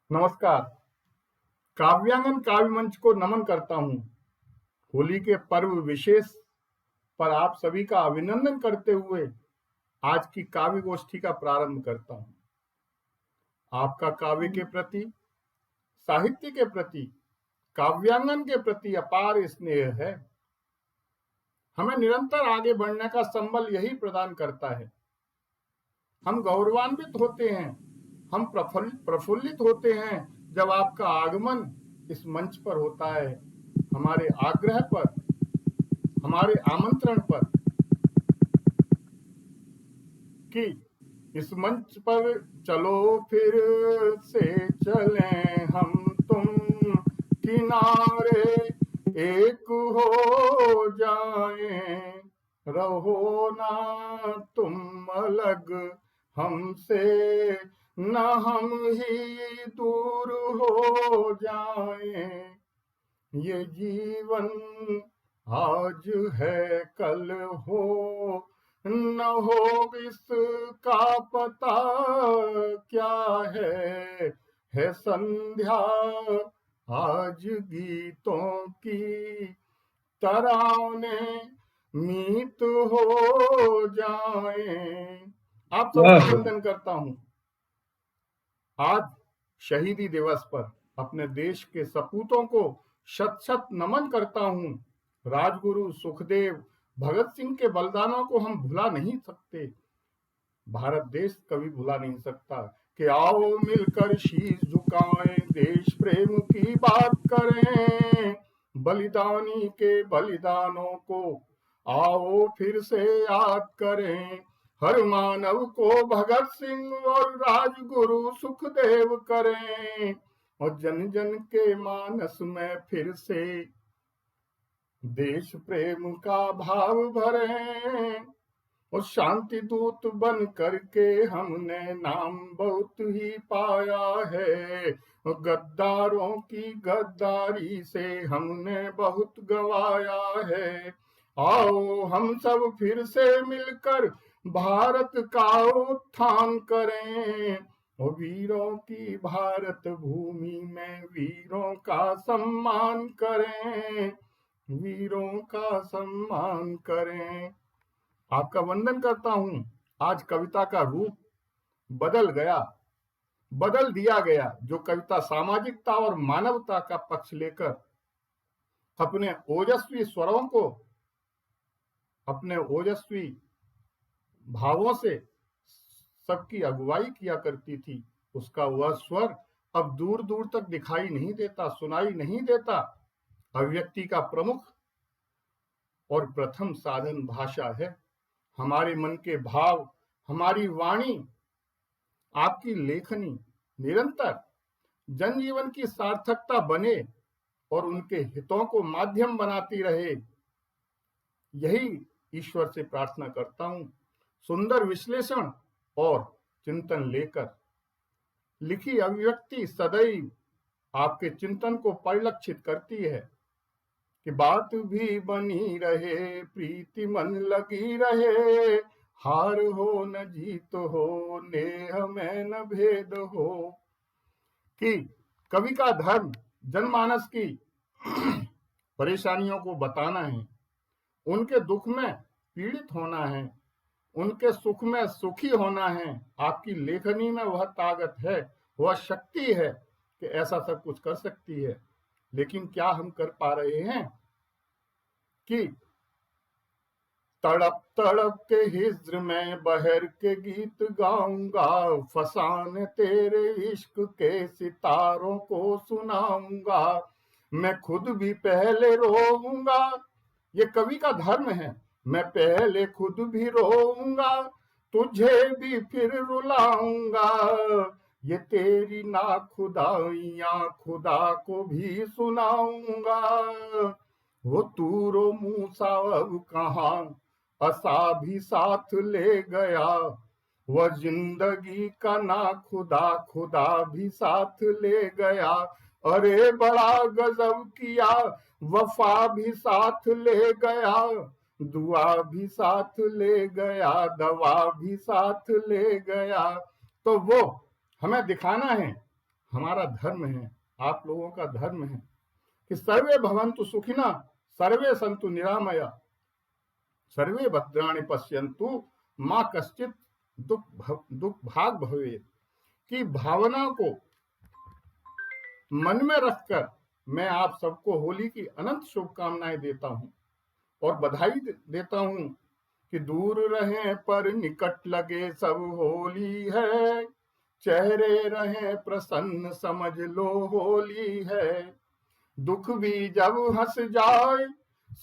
नमस्कार। काव्यांगन काव्य मंच को नमन करता हूँ। होली के पर्व विशेष पर आप सभी का अभिनंदन करते हुए आज की काव्य गोष्ठी का प्रारंभ करता हूँ। आपका काव्य के प्रति, साहित्य के प्रति, काव्यांगन के प्रति अपार स्नेह है। हमें निरंतर आगे बढ़ने का संबल यही प्रदान करता है। हम गौरवान्वित होते हैं, हम प्रफुल्लित होते हैं जब आपका आगमन इस मंच पर होता है। हमारे आग्रह पर, हमारे आमंत्रण पर कि इस मंच पर चलो फिर से चलें हम तुम किनारे एक हो जाएं, रहो ना तुम अलग हमसे, न हम ही दूर हो जाएं। ये जीवन आज है कल हो न हो इसका पता क्या है संध्या आज गीतों की तराने मीत हो जाएं। आप सबको वंदन करता हूं। आज शहीदी दिवस पर अपने देश के सपूतों को शत शत नमन करता हूं। राजगुरु सुखदेव, भगत सिंह के बलिदानों को हम भुला नहीं सकते। भारत देश कभी भुला नहीं सकता कि आओ मिलकर शीश झुकाएं, देश प्रेम की बात करें, बलिदानी के बलिदानों को आओ फिर से याद करें। हर मानव को भगत सिंह और राजगुरु सुखदेव करें, और जन जन के मानस में फिर से देश प्रेम का भाव भरें। और शांति दूत बन करके हमने नाम बहुत ही पाया है, गद्दारों की गद्दारी से हमने बहुत गवाया है। आओ हम सब फिर से मिलकर भारत का उत्थान करें, और वीरों की भारत भूमि में वीरों का सम्मान करें, वीरों का सम्मान करें। आपका वंदन करता हूं। आज कविता का रूप बदल दिया गया। जो कविता सामाजिकता और मानवता का पक्ष लेकर अपने ओजस्वी स्वरों को, अपने ओजस्वी भावों से सबकी अगुवाई किया करती थी, उसका वह स्वर अब दूर दूर तक दिखाई नहीं देता, सुनाई नहीं देता। अभिव्यक्ति का प्रमुख और प्रथम साधन भाषा है। हमारे मन के भाव, हमारी वाणी, आपकी लेखनी निरंतर जनजीवन की सार्थकता बने और उनके हितों को माध्यम बनाती रहे, यही ईश्वर से प्रार्थना करता हूं। सुंदर विश्लेषण और चिंतन लेकर लिखी अभिव्यक्ति सदैव आपके चिंतन को परिलक्षित करती है कि बात भी बनी रहे, प्रीति मन लगी रहे, हार हो न जीत हो, नेह में न भेद हो। कि कवि का धर्म जनमानस की परेशानियों को बताना है, उनके दुख में पीड़ित होना है, उनके सुख में सुखी होना है। आपकी लेखनी में वह ताकत है, वह शक्ति है कि ऐसा सब कुछ कर सकती है। लेकिन क्या हम कर पा रहे हैं कि तड़प तड़प के हिज्र में बहर के गीत गाऊंगा, फसान तेरे इश्क के सितारों को सुनाऊंगा, मैं खुद भी पहले रोऊंगा। ये कवि का धर्म है। मैं पहले खुद भी रोऊंगा, तुझे भी फिर रुलाऊंगा, ये तेरी नाखुदाइयां खुदा को भी सुनाऊंगा। वो तूरो मूसा अब कहाँ असा भी साथ ले गया, वह जिंदगी का ना खुदा खुदा भी साथ ले गया। अरे बड़ा गजब किया, वफा भी साथ ले गया, दुआ भी साथ ले गया, दवा भी साथ ले गया। तो वो हमें दिखाना है, हमारा धर्म है, आप लोगों का धर्म है कि सर्वे भवन्तु सुखिनः, सर्वे सन्तु निरामया, सर्वे भद्राणि पश्यन्तु मां कश्चित दुख भाग भवेत्। की भावना को मन में रखकर मैं आप सबको होली की अनंत शुभकामनाएं देता हूं और बधाई देता हूं कि दूर रहे पर निकट लगे सब होली है, चेहरे रहे प्रसन्न समझ लो होली है, दुख भी जब हंस जाए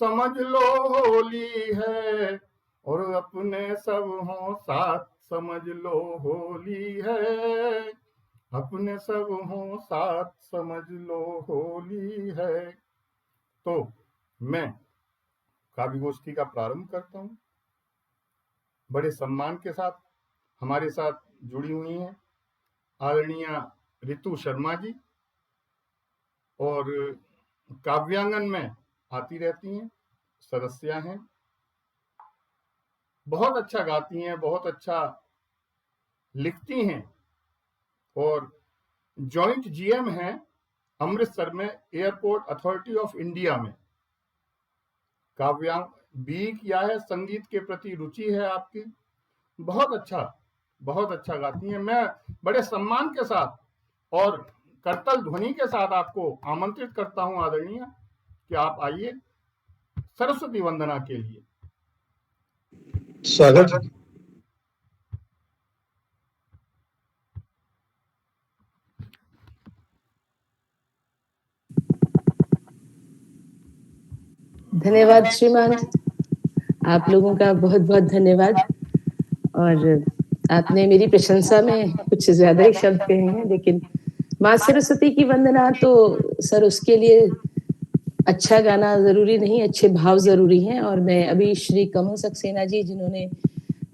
समझ लो होली है, और अपने सब हों साथ समझ लो होली है, अपने सब हों साथ समझ लो होली है। तो मैं काव्य गोष्ठी का प्रारंभ करता हूं। बड़े सम्मान के साथ हमारे साथ जुड़ी हुई हैं आदरणीय रितु शर्मा जी, और काव्यांगन में आती रहती हैं, सदस्या हैं, बहुत अच्छा गाती हैं, बहुत अच्छा लिखती हैं, और जॉइंट जीएम हैं अमृतसर में एयरपोर्ट अथॉरिटी ऑफ इंडिया में। काव्यांग बी किया है, संगीत के प्रति रुचि है आपकी, बहुत अच्छा गाती हैं। मैं बड़े सम्मान के साथ और करतल ध्वनि के साथ आपको आमंत्रित करता हूं आदरणीय कि आप आइए सरस्वती वंदना के लिए। स्वागत। धन्यवाद श्रीमान, आप लोगों का बहुत बहुत धन्यवाद। और आपने मेरी प्रशंसा में कुछ ज्यादा ही शब्द कहे हैं, लेकिन माँ सरस्वती की वंदना तो सर उसके लिए अच्छा गाना जरूरी नहीं, अच्छे भाव जरूरी हैं। और मैं अभी श्री कमल सक्सेना जी जिन्होंने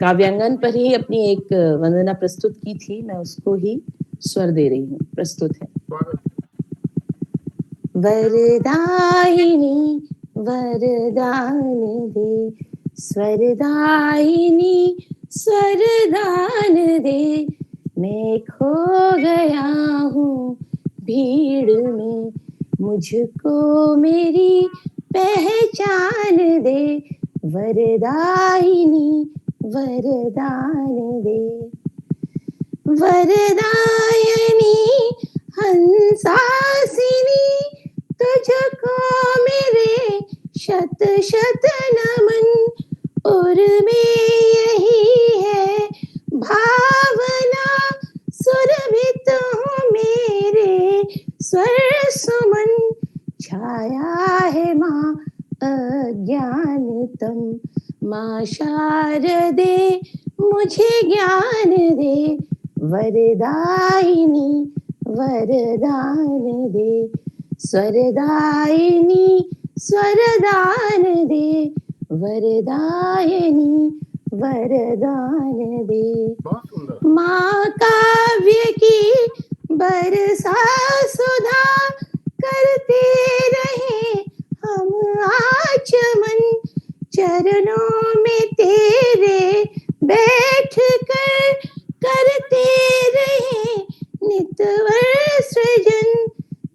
काव्यांगन पर ही अपनी एक वंदना प्रस्तुत की थी, मैं उसको ही स्वर दे रही हूँ। प्रस्तुत है। वरदायिनी वरदान दे, स्वरदायिनी स्वरदान दे, मैं खो गया हूँ भीड़ में, मुझको मेरी पहचान दे, वरदायिनी वरदान दे। वरदायिनी हंसासिनी, तुझको मेरे शत शत नमन, और में यही है भावना, सुरभित हूँ मेरे स्वर सुमन, छाया है माँ अज्ञानतम, माँ शारदे मुझे ज्ञान दे, वरदायिनी वरदान दे, स्वरदायिनी स्वरदान दे, वरदायिनी वरदान दे। माँ काव्य की बरसा सुधा, करते रहे हम आचमन, चरणों में तेरे बैठ कर करते रहे नितवर सृजन,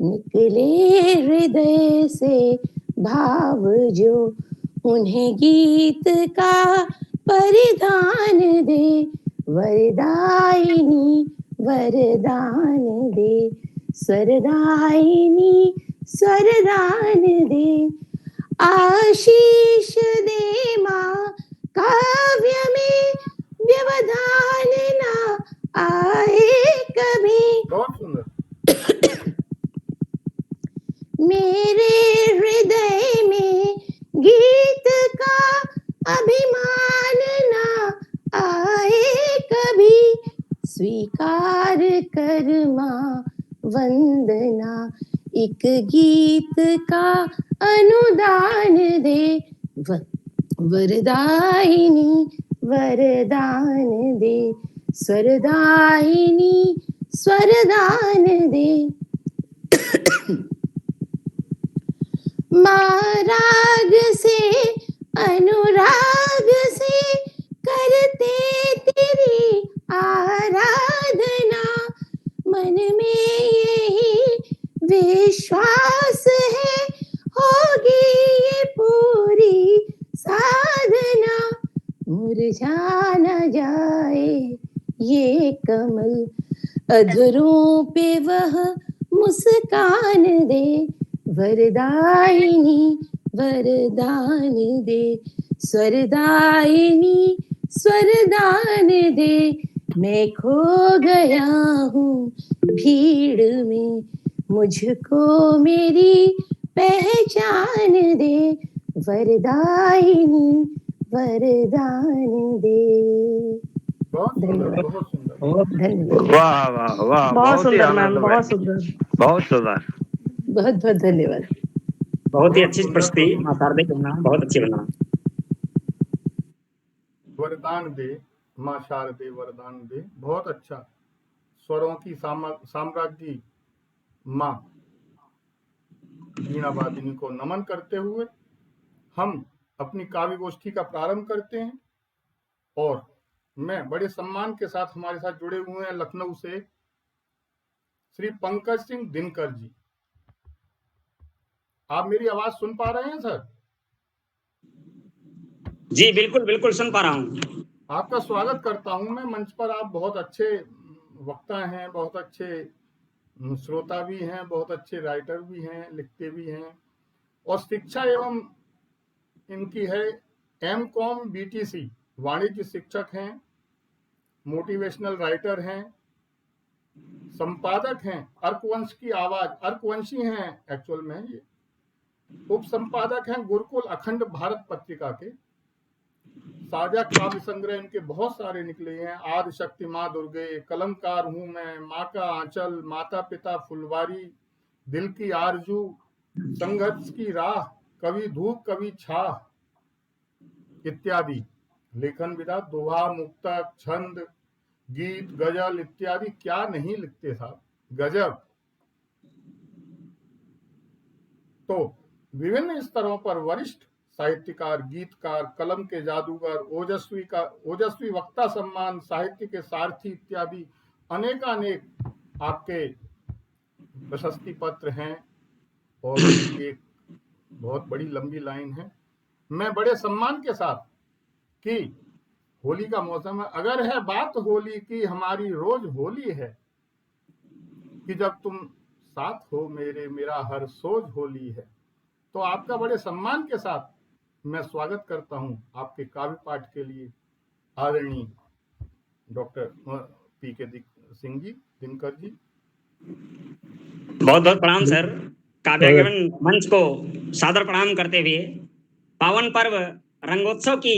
निकले हृदय से भाव जो, उन्हें गीत का परिधान दे, वरदायिनी वरदान दे, स्वरदायिनी स्वरदान दे। आशीष दे माँ काव्य में व्यवधान ना आए कभी, मेरे हृदय में गीत का अभिमान ना आए कभी, स्वीकार कर माँ वंदना, एक गीत का अनुदान दे, वरदायिनी वरदान दे, स्वरदायिनी स्वरदान दे। माँ राग से अनुराग से करते तेरी आराधना, मन में ये कमल, अधरों पे वह मुस्कान दे, वरदायिनी वरदान दे, स्वरदायिनी स्वरदान दे। मैं खो गया हूँ भीड़ में, मुझको मेरी पहचान दे, वरदायिनी वरदान दे। बहुत सुंदर, धन्यवाद बहुत सुंदर। धन्यवाद। वाह वाह वाह, बहुत बहुत ही सुंदर मैम, आनंद बहुत सुंदर, बहुत सुंदर। बहुत बहुत धन्यवाद। बहुत ही बहुत अच्छी सुंदर प्रस्तुति प्रस्तुति। मां शारदे की बना, बहुत अच्छी बना। वरदान दे माँ शारदे, वरदान दे, बहुत अच्छा। स्वरों की साम्राज्ञी माँ वीणा वादिनी को नमन करते हुए हम अपनी काव्य गोष्ठी का प्रारंभ करते हैं। और मैं बड़े सम्मान के साथ, हमारे साथ जुड़े हुए हैं लखनऊ से श्री पंकज सिंह दिनकर जी। आप मेरी आवाज सुन पा रहे हैं सर? जी बिल्कुल बिल्कुल सुन पा रहा हूँ। आपका स्वागत करता हूं मैं मंच पर। आप बहुत अच्छे वक्ता हैं, बहुत अच्छे श्रोता भी हैं, बहुत अच्छे राइटर भी हैं, लिखते भी हैं। और शिक्षा एवं इनकी है M.Com BTC, वाणिज्य शिक्षक हैं, मोटिवेशनल राइटर हैं, संपादक हैं अर्कवंश की आवाज, अर्कवंशी हैं एक्चुअल में ये, उप संपादक हैं गुरुकुल अखंड भारत पत्रिका के। साझा काव्य संग्रह इनके बहुत सारे निकले हैं, आदि शक्ति माँ दुर्गे, कलमकार हूं मैं, माँ का आंचल, माता पिता फुलवारी, दिल की आरजू, संघर्ष की राह, कभी धूप कभी छाह इत्यादि लेखन विधा, दोहा, मुक्तक, छंद, गीत, गजल इत्यादि क्या नहीं लिखते साहब, गजब। तो विभिन्न स्तरों पर वरिष्ठ साहित्यकार, गीतकार, कलम के जादूगर, ओजस्वी वक्ता सम्मान, साहित्य के सारथी इत्यादि अनेकानेक आपके प्रशस्ति पत्र हैं। और एक बहुत बड़ी लंबी लाइन है। मैं बड़े सम्मान के साथ कि होली का मौसम है, अगर है बात होली की, हमारी रोज होली है, कि जब तुम साथ हो मेरे, मेरा हर सोज होली है। तो आपका बड़े सम्मान के साथ मैं स्वागत करता हूं आपके काव्य पाठ के लिए आदरणीय डॉक्टर PK सिंह जी, दिनकर जी। बहुत बहुत प्रणाम सर। काव्यागमन मंच को सादर प्रणाम करते हुए पावन पर्व रंगोत्सव की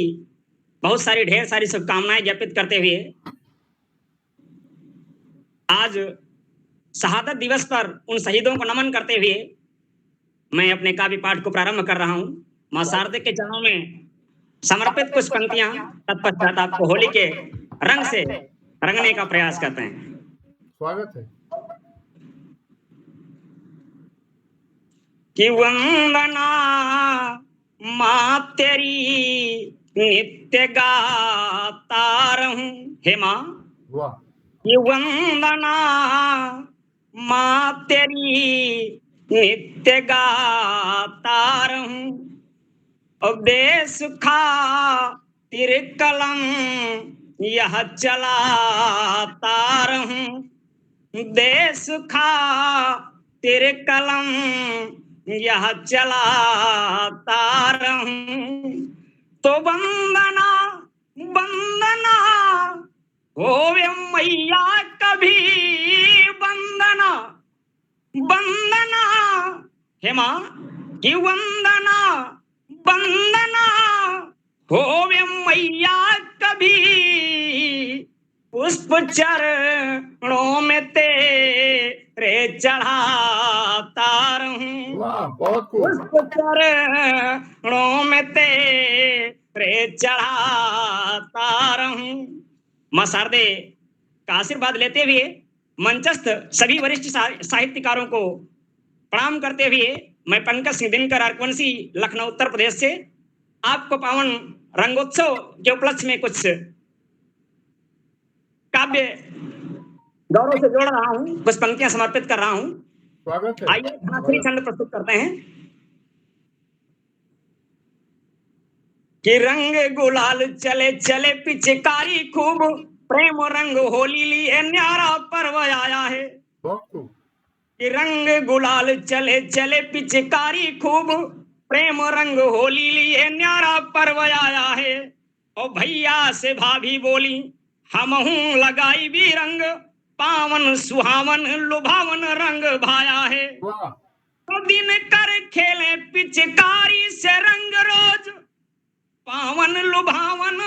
बहुत सारी ढेर सारी शुभकामनाएं ज्ञापित करते हुए आज शहादत दिवस पर उन शहीदों को नमन करते हुए मैं अपने काव्य पाठ को प्रारंभ कर रहा हूं। मां शारदे के चरणों में समर्पित कुछ पंक्तियां, तत्पश्चात आपको होली के रंग से रंगने का प्रयास करते हैं। स्वागत है। कि वंदना माँ तेरी नित्य गाता रहूं। हे माँ, वाह, कि वंदना माँ तेरी नित्य गाता रहूं। और देश खातिर कलम यह चलाता रहूं। देश खातिर कलम यह चलाता रहूं। तो वंदना वंदना होवे मैया कभी, वंदना वंदना। हे माँ, कि वंदना वंदना होवे मैया कभी, पुष्प चरणों में तेरे चढ़ाता रहूं। वाह, बहुत खूब। पुष्प चरणों में तेरे चढ़ाता रहूं। मां शारदे का आशीर्वाद लेते हुए मंचस्थ सभी वरिष्ठ साहित्यकारों को प्रणाम करते हुए मैं पंकज सिंह दिनकर अर्कवंशी, लखनऊ उत्तर प्रदेश से आपको पावन रंगोत्सव के उपलक्ष्य में कुछ काव्य गौरव से जोड़ रहा हूं, कुछ पंक्तियां समर्पित कर रहा हूं। स्वागत है। आइए आखिरी छंद प्रस्तुत करते हैं। कि रंग गुलाल चले चले पिचकारी खूब, प्रेम रंग होली लिए न्यारा पर्व आया है। बहुत खूब। कि रंग गुलाल चले चले पिचकारी खूब, प्रेम रंग होली लिए न्यारा पर्व आया है। और भैया से भाभी बोली हमहू लगाई भी रंग, पावन सुहावन लुभावन रंग भाया है। वाह तो दिन कर खेले पिचकारी से रंग रोज, पावन लुभावन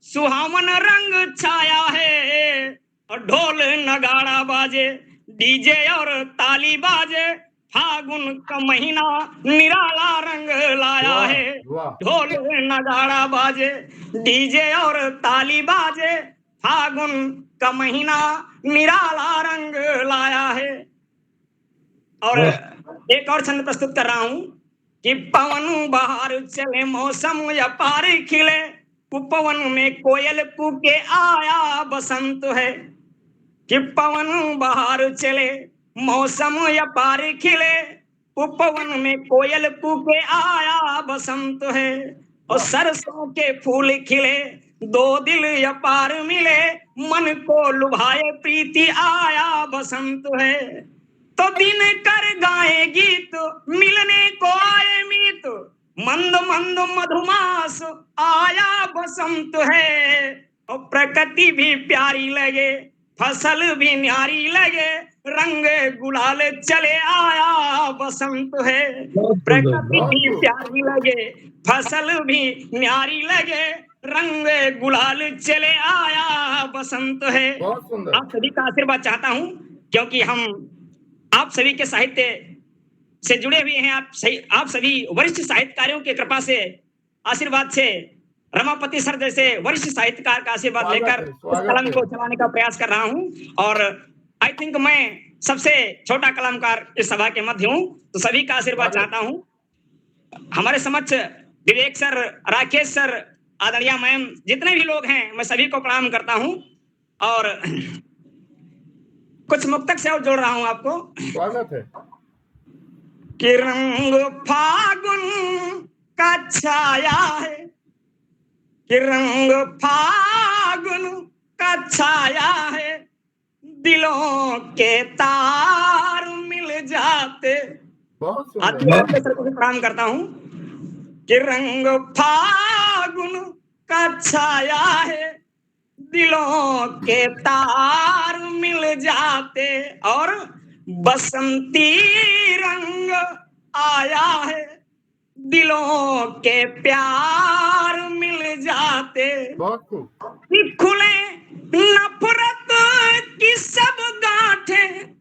सुहावन रंग छाया है। और ढोल नगाड़ा बाजे डीजे और ताली बाजे, फागुन का महीना निराला रंग लाया वाह है। वाह ढोल नगाड़ा बाजे डीजे और ताली बाजे, फागुन का महीना निराला रंग लाया है। और एक और छंद प्रस्तुत कर रहा हूं कि पवन बाहर चले मौसम अपार खिले, उपवन में कोयल कूके आया बसंत है। कि पवन बाहर चले मौसम अपार खिले, उपवन में कोयल कूके आया बसंत है। और सरसों के फूल खिले दो दिल अपार मिले, मन को लुभाए प्रीति आया बसंत है। तो दिन कर गाए गीत मिलने को आए मीत, मंद मंद मधुमास आया बसंत है। और प्रकृति भी प्यारी लगे फसल भी न्यारी लगे, रंग गुलाल चले आया बसंत है। प्रकृति भी प्यारी लगे फसल भी न्यारी लगे, रंग गुलाल चले आया बसंत है। बहुत सुंदर। आप सभी का आशीर्वाद चाहता हूं, क्योंकि हम आप सभी के साहित्य से जुड़े हुए हैं। आप सभी वरिष्ठ साहित्यकारों की कृपा से, आशीर्वाद से, रमापति सर जैसे वरिष्ठ साहित्यकार का आशीर्वाद लेकर इस कलम को चलाने का प्रयास कर रहा हूं। और आई थिंक मैं सबसे छोटा कलमकार इस सभा के मध्य हूं, तो सभी का आशीर्वाद चाहता हूं। हमारे समक्ष विवेक सर, राकेश सर, आदरणीय मैम, जितने भी लोग हैं मैं सभी को प्रणाम करता हूं। और कुछ मुक्तक से और जोड़ रहा हूं आपको। स्वागत है। कि रंग फागुन का छाया है, कि रंग फागुन का छाया है, दिलों के तार मिल जाते। बहुत आत्मा सुंदर। सर को भी प्रणाम करता हूं कि रंग फागुन का छाया है, दिलों के तार मिल जाते। और बसंती रंग आया है, दिलों के प्यार मिल जाते। बहुत खूब। कि खुले नफरत की सब गांठें,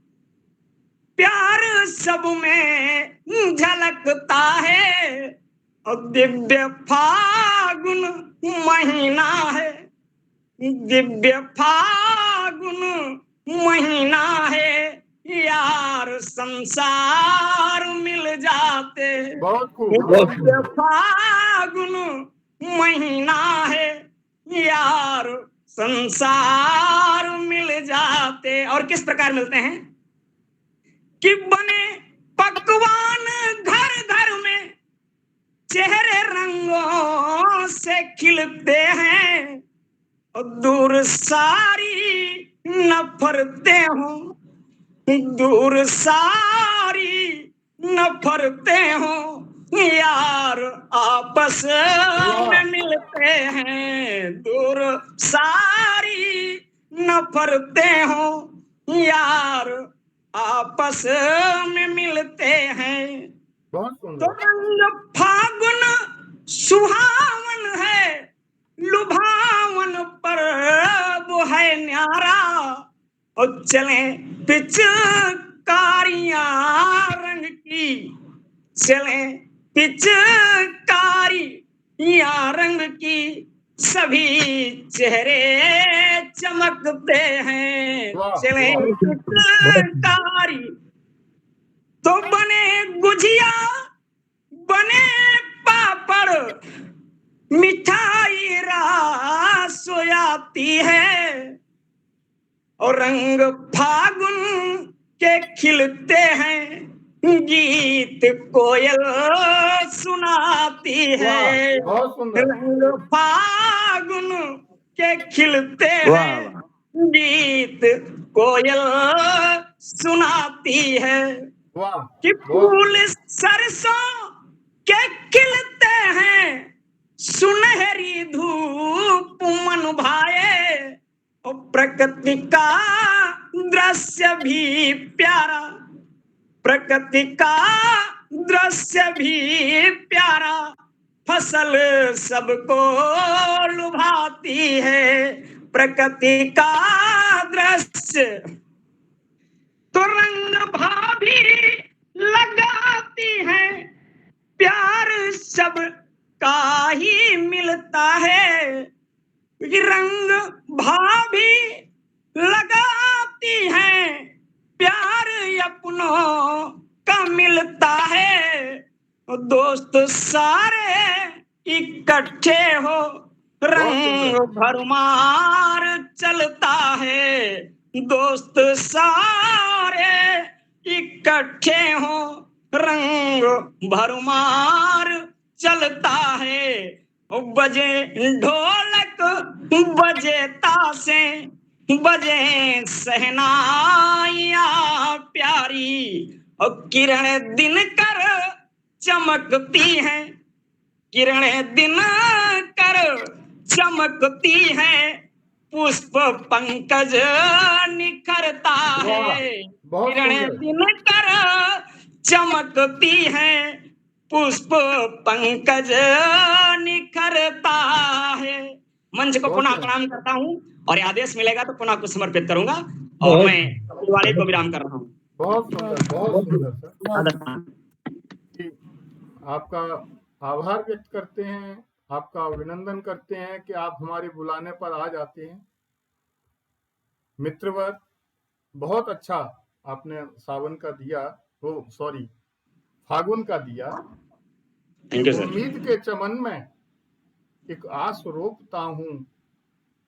प्यार सब में झलकता है। और दिव्य फागुन महीना है, दिव्य फागुन महीना है, यार संसार मिल जाते। बहुत खूब। दिव्य फागुन महीना है, यार संसार मिल जाते। और किस प्रकार मिलते हैं कि बने पकवान घर घर में, चेहरे रंगों से खिलते हैं। और दूर सारी नफरतें हों, दूर सारी नफरतें हों, यार आपस में मिलते हैं। दूर सारी नफरतें हों, यार आपस में मिलते हैं। बहुत तो सुंदर। रंग फागुन सुहावन है, लुभावन पर वो है न्यारा। और चले पिचकारियां रंग की, चले पिचकारियां रंग की, सभी चेहरे चमकते हैं। चले पिचकारी तो बने गुजिया, बने पापड़, मिठाई रास आती है। और रंग फागुन के खिलते हैं, गीत कोयल सुनाती है। बहुत सुंदर। रंग फागुन के खिलते वाह हैं वाह गीत कोयल सुनाती है वाह, कि बहुत फूल सुंदर। सरसों के खिलते हैं सुनहरी धूप मन भाए और प्रकृति का दृश्य भी प्यारा प्रकृति का दृश्य भी प्यारा फसल सबको लुभाती है प्रकृति का दृश्य तो रंग भाभी लगाती है प्यार सब का ही मिलता है कि रंग भाभी लगाती है प्यार अपनों का मिलता है दोस्त सारे इकट्ठे हो रंग भरमार चलता है दोस्त सारे इकट्ठे हो रंग भरमार चलता है बजे ढोलक बजे तासे बजे सहनाइया प्यारी और किरण दिन कर चमकती है किरण दिन कर चमकती है पुष्प पंकज निखरता है बहुत किरण सुंदर। दिन कर चमकती है पुष्प पंकज निखरता है मंच को बहुत पुनः सुंदर। प्रणाम करता हूँ और आदेश मिलेगा तो पुनः कुछ समर्पित करूंगा और बहुत मैं दिवाली को विराम कर रहा हूँ बहुत सुंदर, बहुत सुंदर सर। आदर कि आपका आभार व्यक्त करते हैं, आपका अभिनंदन करते हैं कि आप हमारे बुलाने पर आ जाते हैं। मित्रवर, बहुत अच्छा आपने सावन का दिया, वो सॉरी फागुन का दिया। थैंक यू सर उम्मीद के चमन में एक आस रोपता हूँ,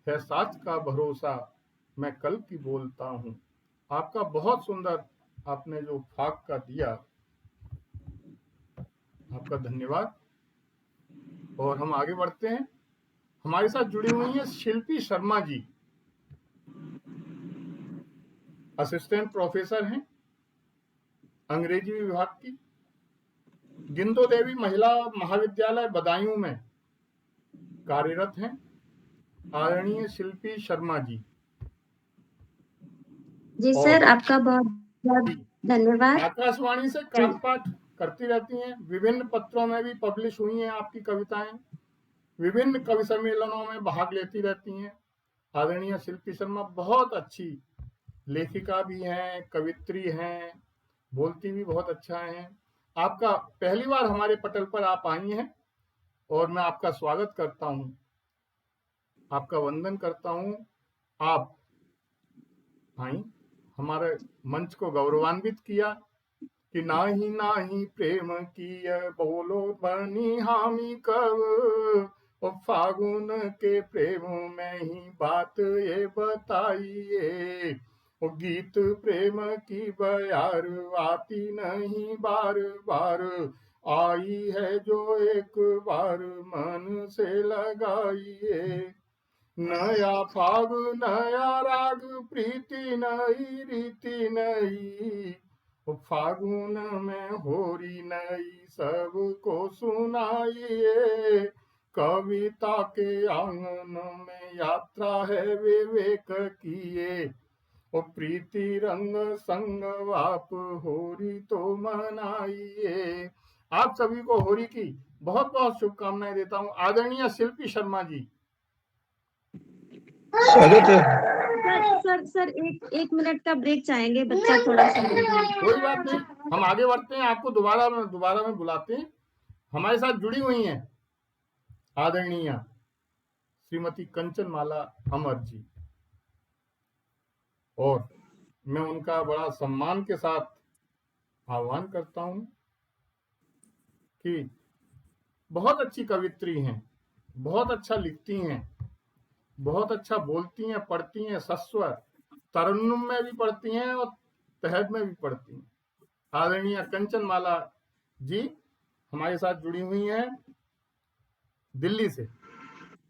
है साथ का भरोसा मैं कल की बोलता हूँ। आपका बहुत सुंदर आपने जो फाग का दिया, आपका धन्यवाद। और हम आगे बढ़ते हैं। हमारे साथ जुड़ी हुई है शिल्पी शर्मा जी, असिस्टेंट प्रोफेसर हैं अंग्रेजी विभाग की, गिंदो देवी महिला महाविद्यालय बदायूं में कार्यरत हैं। आदरणीय शिल्पी शर्मा जी। जी और सर, आपका बहुत बहुत धन्यवाद। आकाशवाणी से काट-पाठ करती रहती हैं, विभिन्न पत्रों में भी पब्लिश हुई हैं आपकी कविताएं, विभिन्न कवि सम्मेलनों में भाग लेती रहती हैं। आदरणीय शिल्पी शर्मा बहुत अच्छी लेखिका भी हैं, कवित्री हैं, बोलती भी बहुत अच्छा हैं। आपका पहली बार हमारे पटल पर आप आई हैं और मैं आपका स्वागत करता हूं, आपका वंदन करता हूं। आप आई, हमारे मंच को गौरवान्वित किया कि नाही नाही प्रेम की बोलो बनी हामी कब, ओ फागुन के प्रेम में ही बात ये बताइए, ओ गीत प्रेम की बयार आती नहीं बार बार, आई है जो एक बार मन से लगाइए, नया फाग नया राग प्रीति नई रीति नई, फागुन में होरी नई सबको सुनाइए, कविता के आंगन में यात्रा है विवेक किए, ओ प्रीति रंग संग आप होरी तो मनाइए। आप सभी को होरी की बहुत बहुत शुभकामनाएं देता हूं। आदरणीय शिल्पी शर्मा जी। स्वागत है। सर एक मिनट का ब्रेक चाहेंगे, बच्चा थोड़ा सा। कोई बात नहीं, हम आगे बढ़ते हैं, आपको दोबारा में बुलाते हैं। हमारे साथ जुड़ी हुई हैं आदरणीय श्रीमती कंचनमाला अमर जी, और मैं उनका बड़ा सम्मान के साथ आह्वान करता हूं कि बहुत अच्छी कवित्री हैं, बहुत अच्छा लिखती हैं, बहुत अच्छा बोलती हैं, पढ़ती हैं, सस्वर तरन्नुम में भी पढ़ती हैं और तहद में भी पढ़ती हैं। आदरणीय कंचनमाला जी हमारे साथ जुड़ी हुई हैं दिल्ली से।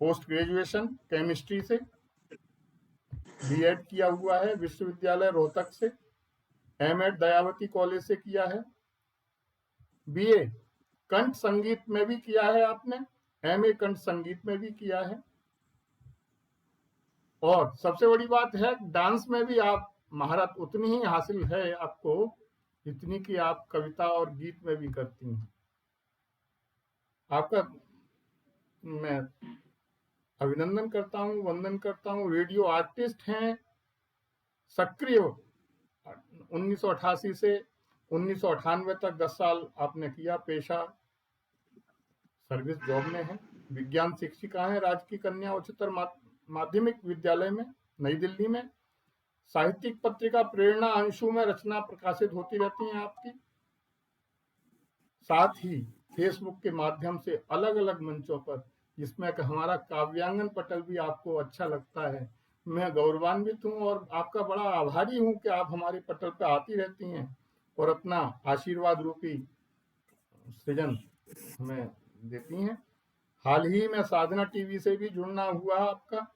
पोस्ट ग्रेजुएशन केमिस्ट्री से, बीएड किया हुआ है विश्वविद्यालय रोहतक से, एमएड दयावती कॉलेज से किया है, बीए कंठ संगीत में भी किया है आपने, एमए कंठ संगीत में भी किया है, और सबसे बड़ी बात है डांस में भी आप महारत उतनी ही हासिल है आपको जितनी कि आप कविता और गीत में भी करती हैं। आपका मैं अभिनंदन करता हूँ, वंदन करता हूँ। रेडियो आर्टिस्ट हैं, सक्रिय 1988 से 1998 तक 10 साल आपने किया, पेशा सर्विस जॉब में है। विज्ञान शिक्षिका हैं राजकीय कन्या उच्चतर माध्यमिक विद्यालय में नई दिल्ली में। साहित्यिक पत्रिका प्रेरणा अंशु में रचना प्रकाशित होती रहती हैं आपकी। साथ ही फेसबुक के माध्यम से अलग अलग मंचों पर, जिसमें कि हमारा काव्यांगन पटल भी आपको अच्छा लगता है, मैं गौरवान्वित हूँ और आपका बड़ा आभारी हूँ कि आप हमारे पटल पर आती रहती हैं और अपना आशीर्वाद रूपी सृजन हमें देती हैं। हाल ही में साधना टीवी से भी जुड़ना हुआ आपका,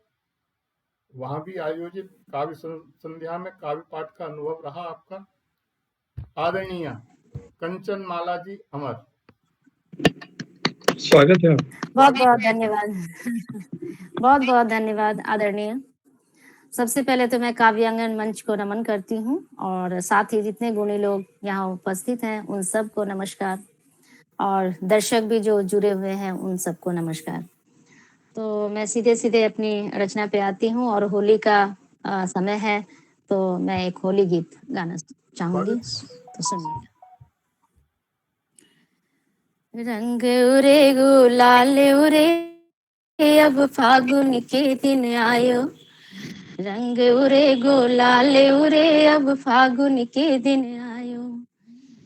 वहां भी आयोजित काव्य संध्या में काव्य पाठ का अनुभव रहा आपका। आदरणीय कंचन माला जी अमर, स्वागत है। बहुत बहुत धन्यवाद। बहुत बहुत धन्यवाद आदरणीय। सबसे पहले तो मैं काव्यांगन मंच को नमन करती हूँ और साथ ही जितने गुणी लोग यहाँ उपस्थित हैं उन सबको नमस्कार, और दर्शक भी जो जुड़े हुए हैं उन सबको नमस्कार। तो मैं सीधे सीधे अपनी रचना पे आती हूँ और होली का समय है, तो मैं एक होली गीत गाना चाहूंगी, तो सुनिए। रंग उरे गुलाल उरे अब फागुन के दिन आयो, रंग उरे गुलाल उरे अब फागुन के दिन आयो,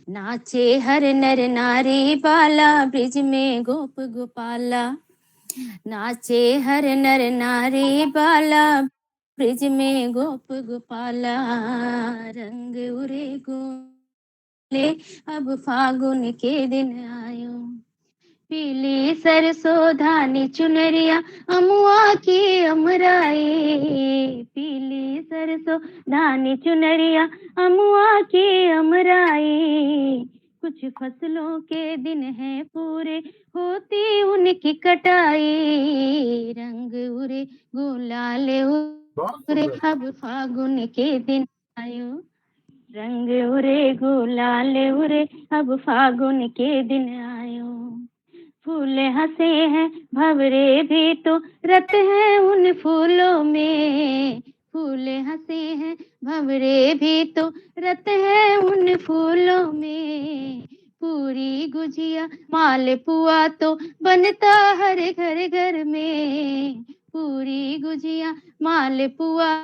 नाचे हर नर नारी बाला ब्रिज में गोप गोपाला, नाचे हर नर नारी बाला ब्रिज में गोप गोपाला, रंग उरे गुलाल अब फागुन के दिन आयो, पीली सरसों धानी चुनरिया अमुआ की अमराई, पीली सरसों धानी चुनरिया अमुआ की अमराई, कुछ फसलों के दिन हैं पूरे होती उनकी कटाई, रंग उरे गुलाल उरे अब फागुन के दिन आयो, रंग उरे गुलाल उरे अब फागुन के दिन आयो, फूल हंसे हैं भंवरे भी तो रत है उन फूलों में, फूल हंसे हैं भंवरे भी तो रत है उन फूलों में, पूरी गुजिया मालपुआ तो बनता हर घर घर में, पूरी गुजिया मालपुआ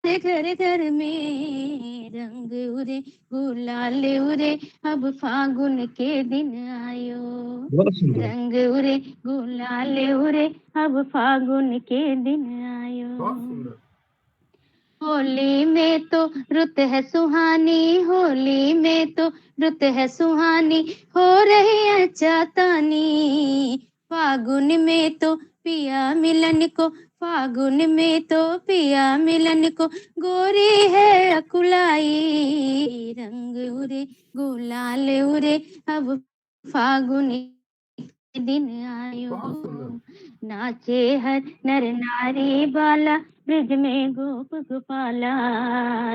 घर घर में, रंग उरे गुलाल उरे अब फागुन के दिन आयो, रंग उरे गुलाल उरे अब फागुन के दिन आयो, होली में तो रुत है सुहानी, होली में तो रुत है सुहानी, हो रही है चातानी, फागुन में तो पिया मिलन को, फागुन में तो पिया मिलन को गोरी है अकुलाई, रंग उरे गुलाल उरे अब फागुन के दिन आयो, नाचे हर नर नारी बाला ब्रिज में गोप गोपाला,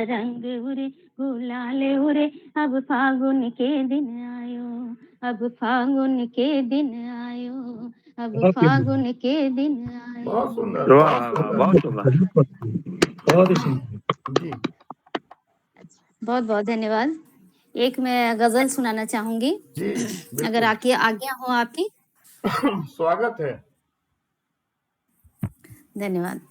रंग उरे गुलाल उरे अब फागुन के दिन आयो, अब फागुन के दिन आयो, अब फागुन के दिन आयो। बहुत सुंदर, वाह बहुत सुंदर। बहुत बहुत धन्यवाद। एक मैं गजल सुनाना चाहूंगी जी, अगर आज्ञा हो आपकी। स्वागत है। धन्यवाद।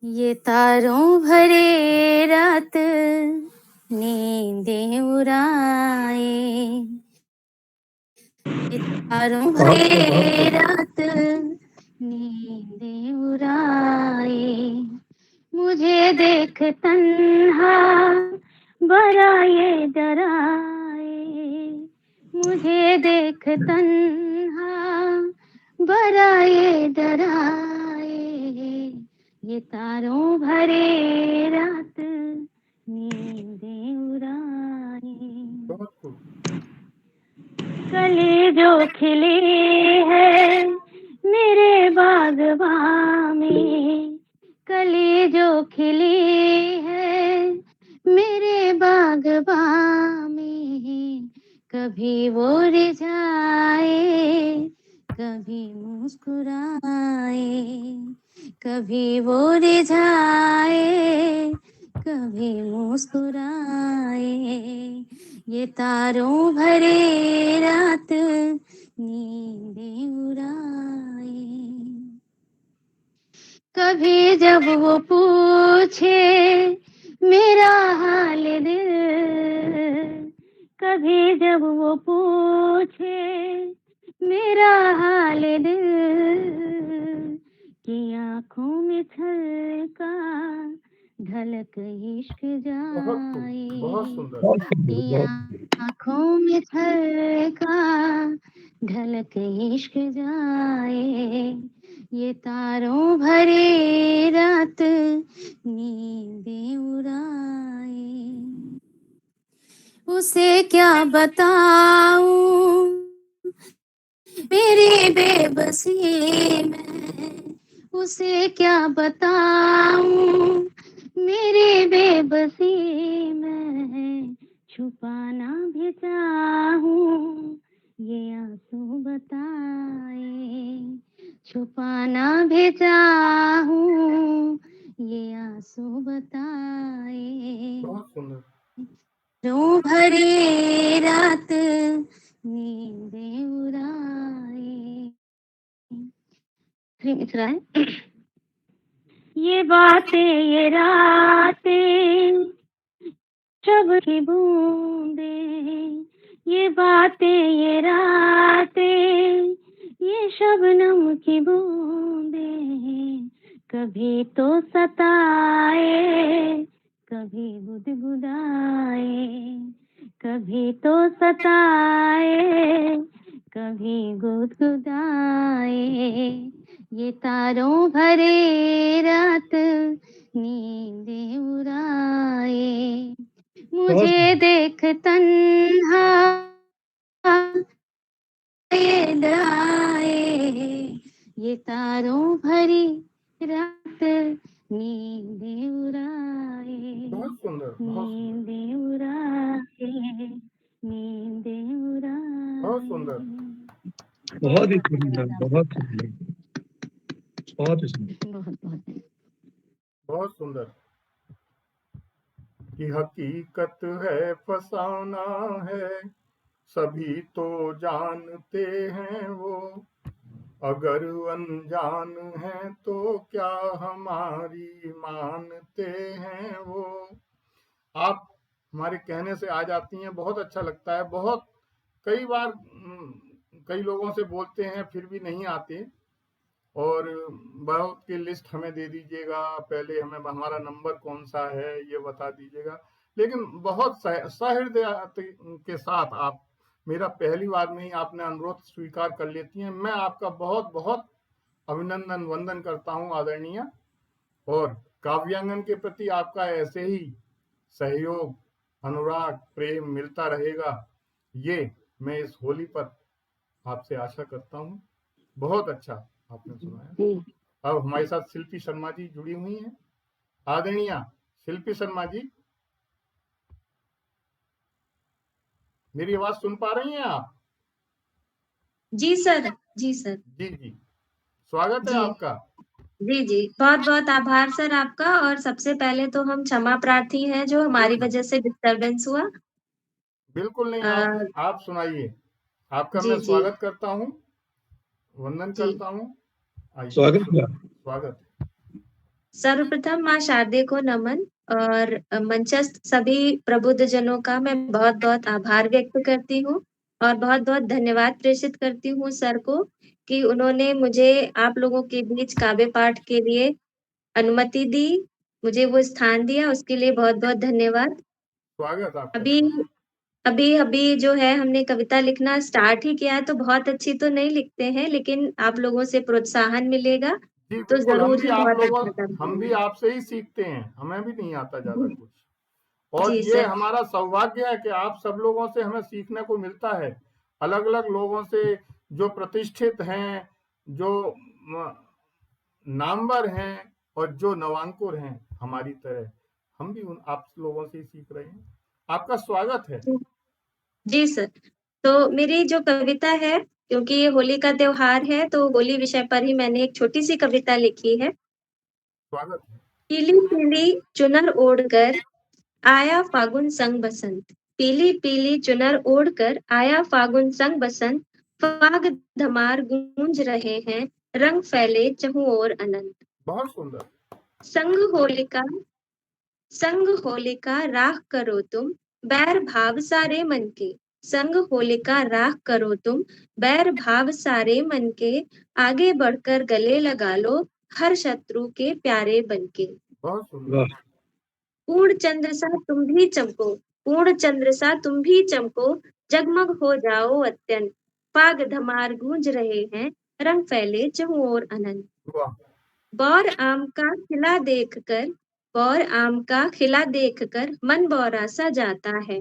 ये तारों भरे रात नींदें उड़ाए, ये तारों भरे रात नींदें उड़ाए, मुझे देख तन्हा बराए डराए, मुझे देख तन्हा बराए डराए, ये तारों भरे रात नींदें उड़ाए। बहुत खूब। कली जो खिली है मेरे बागबां में, कली जो खिली है मेरे बागबां में, कभी वो रिझाए कभी मुस्कुराए, कभी वो रिझाए कभी मुस्कुराए, ये तारों भरे रात नींदें उड़ाए। कभी जब वो पूछे मेरा हाल दिल, कभी जब वो पूछे मेरा हाल दिल, कि आंखों में छलका ढलक इश्क बहुत खूब। जाए, बहुत सुंदर। कि आंखों में छलका ढलक इश्क जाए, ये तारों भरे रात नींदें उड़ाए। उसे क्या बताऊं मेरी बेबसी में, उसे क्या बताऊं मेरी बेबसी में, छुपाना भी चाहूं ये आंसू बताए, छुपाना भी चाहूं ये आंसू बताए, बहुत सुंदर। रो भरी रात नींदें उड़ाए। मिश्रा है। ये बातें ये रातें शब की बूंदे, ये बातें ये रातें ये शबनम की बूंदे, कभी तो सताए कभी गुदगुदाए, कभी तो सताए कभी गुदगुदाए, ये तारों भरे रात नींदें उड़ाए। मुझे देख तन्हा आए, ये तारों भरी रात नींदें उड़ाए, बहुत सुंदर। बहुत सुंदर। नींदें उड़ाए, नींदें उड़ाए। बहुत सुंदर। बहुत ही सुंदर, बहुत सुंदर, बहुत ही सुंदर। बहुत बहुत बहुत सुंदर। कि हकीकत है फसाना है, सभी तो जानते हैं वो, अगर अनजान है तो क्या हमारी मानते हैं वो। आप हमारे कहने से आ जाती हैं, बहुत अच्छा लगता है। बहुत कई बार कई लोगों से बोलते हैं फिर भी नहीं आते, और बहुत की लिस्ट हमें दे दीजिएगा, पहले हमें हमारा नंबर कौन सा है ये बता दीजिएगा, लेकिन बहुत सहृदय के साथ आप मेरा पहली बार में ही आपने अनुरोध स्वीकार कर लेती हैं। मैं आपका बहुत बहुत अभिनंदन वंदन करता हूं आदरणीय, और काव्यांगन के प्रति आपका ऐसे ही सहयोग, अनुराग, प्रेम मिलता रहेगा, ये मैं इस होली पर आपसे आशा करता हूँ। बहुत अच्छा आपने सुनाया। जी। अब हमारे साथ शिल्पी शर्मा जी जुड़ी हुई हैं। आदरणीय शिल्पी शर्मा जी, मेरी आवाज सुन पा रही हैं आप? जी सर, जी सर। जी जी, स्वागत है जी आपका। जी जी, बहुत बहुत आभार सर आपका। और सबसे पहले तो हम क्षमा प्रार्थी हैं जो हमारी बिल्कुल वजह से डिस्टरबेंस हुआ। बिल्कुल नहीं, अ, आप सुनाइए। आपका जी मैं जी स्वागत करता हूँ, वंदन जी। करता हूँ। आइए, स्वागत किया। स्वागत है। सर्वप्रथम माँ शारदे को नमन, और मंचस्थ सभी प्रबुद्ध जनों का मैं बहुत बहुत आभार व्यक्त करती हूँ, और बहुत बहुत धन्यवाद प्रेषित करती हूँ सर को कि उन्होंने मुझे आप लोगों के बीच काव्य पाठ के लिए अनुमति दी, मुझे वो स्थान दिया, उसके लिए बहुत बहुत धन्यवाद। स्वागत आपका, अभी स्वागत। अभी अभी जो है हमने कविता लिखना स्टार्ट ही किया है, तो बहुत अच्छी तो नहीं लिखते हैं, लेकिन आप लोगों से प्रोत्साहन मिलेगा जी तो बिल्कुल, जरूर ही बहुत अच्छा कर हम भी पाएंगे। आपसे ही सीखते हैं, हमें भी नहीं आता ज्यादा जी कुछ। और जी ये सर। हमारा सौभाग्य है कि आप सब लोगों से हमें सीखने को मिलता है, अलग अलग लोगों से, जो प्रतिष्ठित हैं, जो म, नामवर हैं, और जो नवांकुर हैं हमारी तरह। हम भी उन आप लोगों से ही सीख रहे हैं। आपका स्वागत है। जी सर। तो मेरी जो कविता है, क्योंकि ये होली का त्योहार है, तो होली विषय पर ही मैंने एक छोटी सी कविता लिखी है। स्वागत है। पीली पीली चुनर ओढ़कर आया फागुन संग बसंत। पीली पीली चुनर ओढ़कर आया फागुन संग बसंत। फाग धमार गूंज रहे हैं, रंग फैले चहुं ओर अनंत। बहुत सुंदर। संग होलिका संग होलिका राख करो तुम, बैर भाव सारे मन के। संग होलिका राख करो तुम, बैर भाव सारे मन के। आगे बढ़कर गले लगा लो, हर शत्रु के प्यारे बनके। बहुत सुंदर। वाह, पूर्ण चंद्र सा तुम भी चमको, पूर्ण चंद्र सा तुम भी चमको। जगमग हो जाओ अत्यंत, फाग धमार गूंज रहे हैं, रंग फैले चहुं ओर अनंत। वाह। बौर आम का खिला देखकर, बौर आम का खिला देखकर मन बौरा सा जाता है।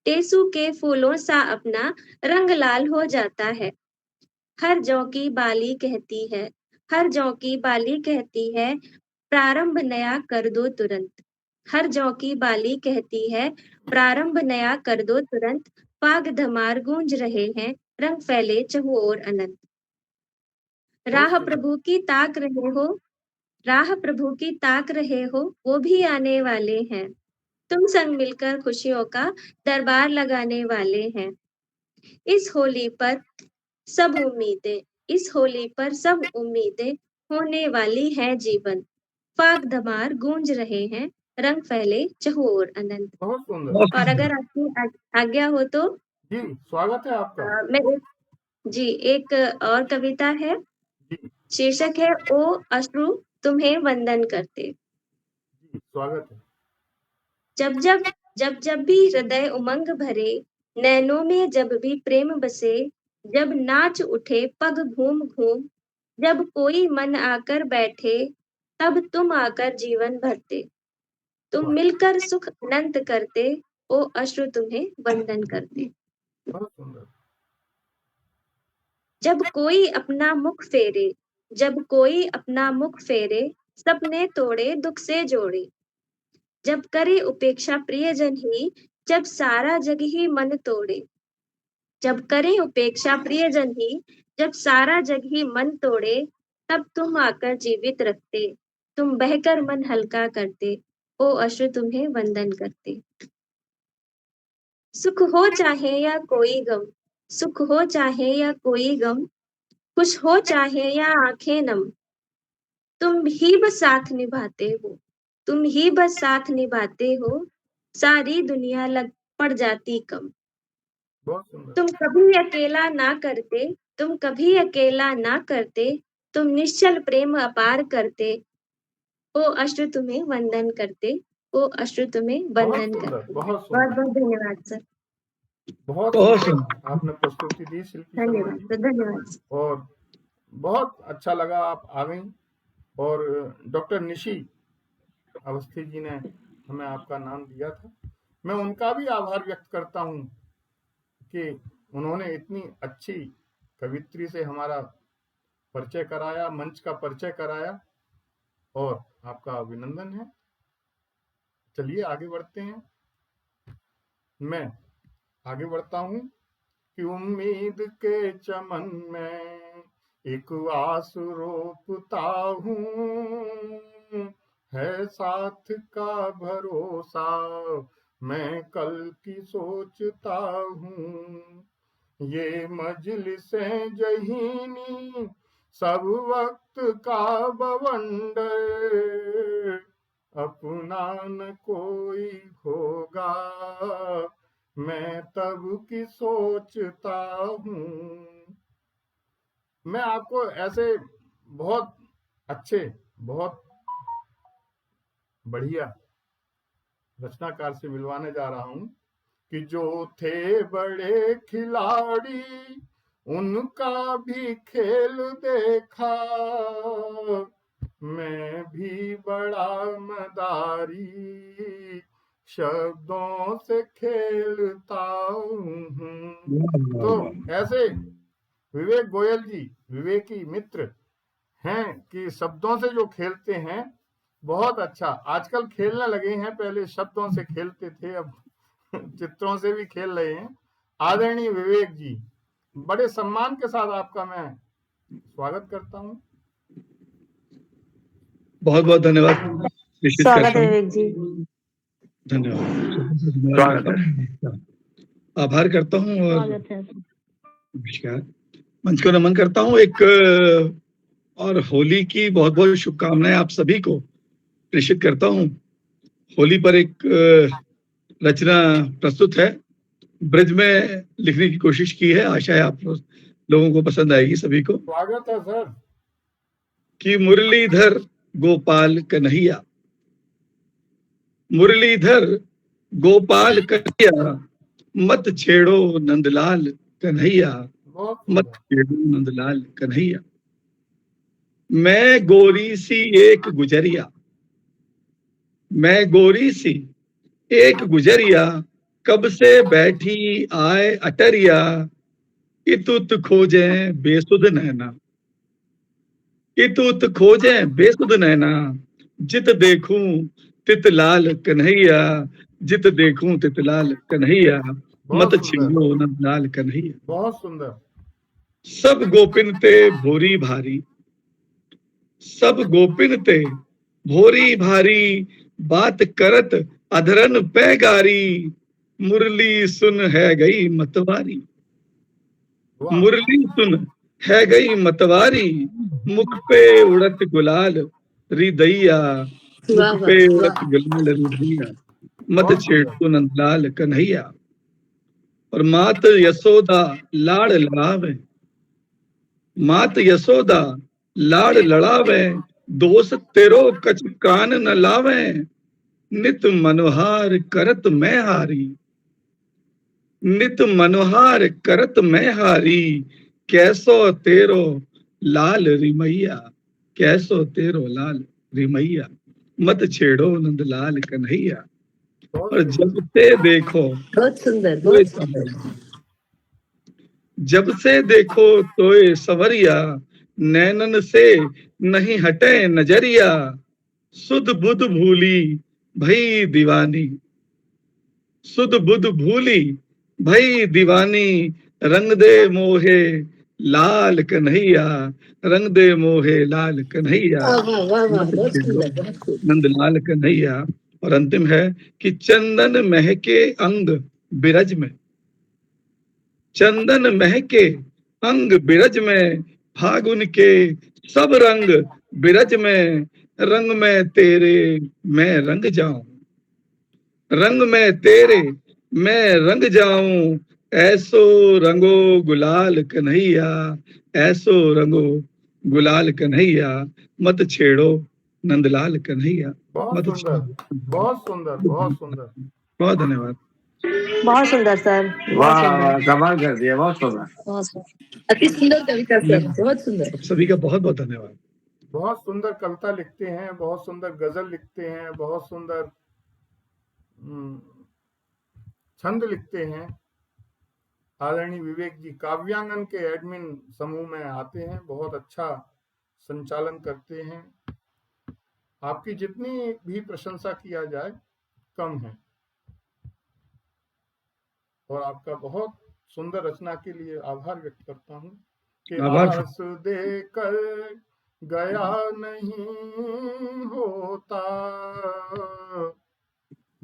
टेसू के फूलों सा अपना रंग लाल हो जाता है। हर जौ की बाली कहती है, हर जौ की बाली कहती है, प्रारंभ नया कर दो तुरंत। हर जौ की बाली कहती है, प्रारंभ नया कर दो तुरंत। फाग धमार गूंज रहे हैं, रंग फैले चहुं ओर अनंत। बहुत राह सुंदर। प्रभु की ताक रहे हो, राह प्रभु की ताक रहे हो, वो भी आने वाले हैं। तुम संग मिलकर खुशियों का दरबार लगाने वाले हैं। इस होली पर सब उम्मीदें, इस होली पर सब उम्मीदें होने वाली है जीवन। फाग धमार गूंज रहे हैं, रंग फैले चहुं ओर अनंत। बहुत सुंदर। बहुत और सुंदर। अगर आपकी आज्ञा हो तो जी स्वागत है आपका। मैं जी एक और कविता है। जी। शीर्षक है ओ अश्रु तुम्हें वंदन करते। जी स्वागत है। जब जब भी हृदय उमंग भरे, नैनों में जब भी प्रेम बसे। जब नाच उठे पग घूम घूम, जब कोई मन आकर बैठे, तब तुम आकर जीवन भरते। तुम वाह। मिलकर सुख अनंत करते, ओ अश्रु तुम्हें वंदन करते। बहुत सुंदर। जब कोई अपना मुख फेरे, जब कोई अपना मुख फेरे, सपने तोड़े दुख से जोड़े। जब करे उपेक्षा प्रियजन ही, जब सारा जग ही मन तोड़े। जब करे उपेक्षा प्रियजन ही, जब सारा जग ही मन तोड़े। तब तुम आकर जीवित रखते, तुम बहकर मन हल्का करते, ओ अश्रु तुम्हें वंदन करते। सुख हो चाहे या कोई गम, सुख हो चाहे या कोई गम, खुश हो चाहे या आंखें नम, तुम ही बस साथ निभाते हो, तुम ही बस साथ निभाते हो। सारी दुनिया लग पड़ जाती कम। बहुत सुंदर। तुम कभी अकेला ना करते, तुम कभी अकेला ना करते, तुम निश्चल प्रेम अपार करते, ओ अश्रु तुम्हें वंदन करते, ओ अश्रु तुम्हें बहुत वंदन सुंदर। करते। बहुत बहुत सुंदर। बहुत धन्यवाद सर। बहुत बहुत सुंदर सुंदर। आपने प्रस्तुति दी शिल्पी शर्मा धन्यवाद जी। सर, धन्यवाद सर। और बहुत अच्छा लगा आप आ गई। और डॉक्टर निशी अवस्थी जी ने हमें आपका नाम दिया था। मैं उनका भी आभार व्यक्त करता हूँ कि उन्होंने इतनी अच्छी कवित्री से हमारा परिचय कराया, मंच का परिचय कराया, और आपका अभिनंदन है। चलिए आगे बढ़ते हैं। मैं आगे बढ़ता हूँ कि उम्मीद के चमन में एक आस रोपता हूँ, है साथ का भरोसा मैं कल की सोचता हूँ। ये मजलिसें जहीनी सब वक्त का बवंडर, अपना न कोई होगा मैं तब की सोचता हूँ। मैं आपको ऐसे बहुत अच्छे, बहुत बढ़िया रचनाकार से मिलवाने जा रहा हूँ कि जो थे बड़े खिलाड़ी उनका भी खेल देखा, मैं भी बड़ा मदारी शब्दों से खेलता हूँ। तो ऐसे विवेक गोयल जी विवेकी मित्र हैं कि शब्दों से जो खेलते हैं बहुत अच्छा। आजकल खेलने लगे हैं, पहले शब्दों से खेलते थे, अब चित्रों से भी खेल रहे हैं। आदरणीय विवेक जी, बड़े सम्मान के साथ आपका मैं स्वागत करता हूं। बहुत बहुत धन्यवाद। निश्चित स्वागत करता है हूं। विवेक जी। धन्यवाद। आभार करता हूं और स्वागत है। नमस्कार। मंच को नमन करता हूं। एक और होली की बहुत बहुत शुभकामनाएं आप सभी को प्रेषित करता हूं। होली पर एक रचना प्रस्तुत है, ब्रज में लिखने की कोशिश की है। आशा है आप लोगों को पसंद आएगी सभी को। स्वागत है सर। कि मुरलीधर गोपाल कन्हैया, मुरलीधर गोपाल कन्हैया, मत छेड़ो नंदलाल कन्हैया, मत छेड़ो नंदलाल कन्हैया। मैं गोरी सी एक गुजरिया, मैं गोरी सी एक गुजरिया, कब से बैठी आए अटरिया, इतुत खोजे बेसुध नैना, इतुत खोजे बेसुध नैना, जित देखूं तित लाल कन्हैया, जित देखूं तित लाल कन्हैया, मत छेड़ो नंदलाल कन्हैया। बहुत सुंदर। सब गोपिन ते भोरी भारी, सब गोपिन ते भोरी भारी, बात करत अधरन पैगारी, मुरली सुन है गई मतवारी, मुरली सुन है गई मतवारी, मुख पे उड़त गुलाल रिदैया, मुख पे उड़त गुलाल रिदैया, मत छेड़ो नंदलाल कन्हैया। और मात यशोदा लाड़ लड़ावे, मात यशोदा लाड़ लड़ावे, दोष तेरो कछ कान न लावे, नित मनोहार करत मैं हारी, नित मनोहार करत मैं हारी, कैसो तेरो लाल रिमैया, कैसो तेरो लाल रिमैया, मत छेड़ो नंदलाल कन्हैया। और जब से देखो, बहुत सुंदर, बहुत सुंदर। जब से देखो तोए सवरिया, नैनन से नहीं हटे नजरिया, सुध बुध भूली भई दीवानी, सुध बुध भूली भई दीवानी, रंग दे मोहे लाल कन्हैया, रंग दे मोहे लाल कन्हैया, नंदलाल कन्हैया। और अंतिम है कि चंदन महके अंग बिरज में, चंदन महके अंग बिरज में, फागुन के सब रंग बिरज में, रंग में तेरे मैं रंग जाऊं, रंग में तेरे मैं रंग जाऊं, ऐसो रंगो गुलाल कन्हैया, ऐसो रंगो गुलाल कन्हैया, मत छेड़ो नंदलाल कन्हैया। बहुत सुंदर, बहुत सुंदर, बहुत सुंदर। बहुत धन्यवाद। बहुत सुंदर सर, वाह, कमाल कर दिया, बहुत सुंदर, अति सुंदर कविता सर, बहुत सुंदर। सभी का बहुत बहुत धन्यवाद। बहुत सुंदर कविता लिखते हैं, बहुत सुंदर गजल लिखते हैं, बहुत सुंदर छंद लिखते हैं। आदरणीय विवेक जी काव्यांगन के एडमिन समूह में आते हैं, बहुत अच्छा संचालन करते हैं। आपकी जितनी भी प्रशंसा किया जाए कम है। और आपका बहुत सुंदर रचना के लिए आभार व्यक्त करता हूं कि आस देकर गया नहीं होता,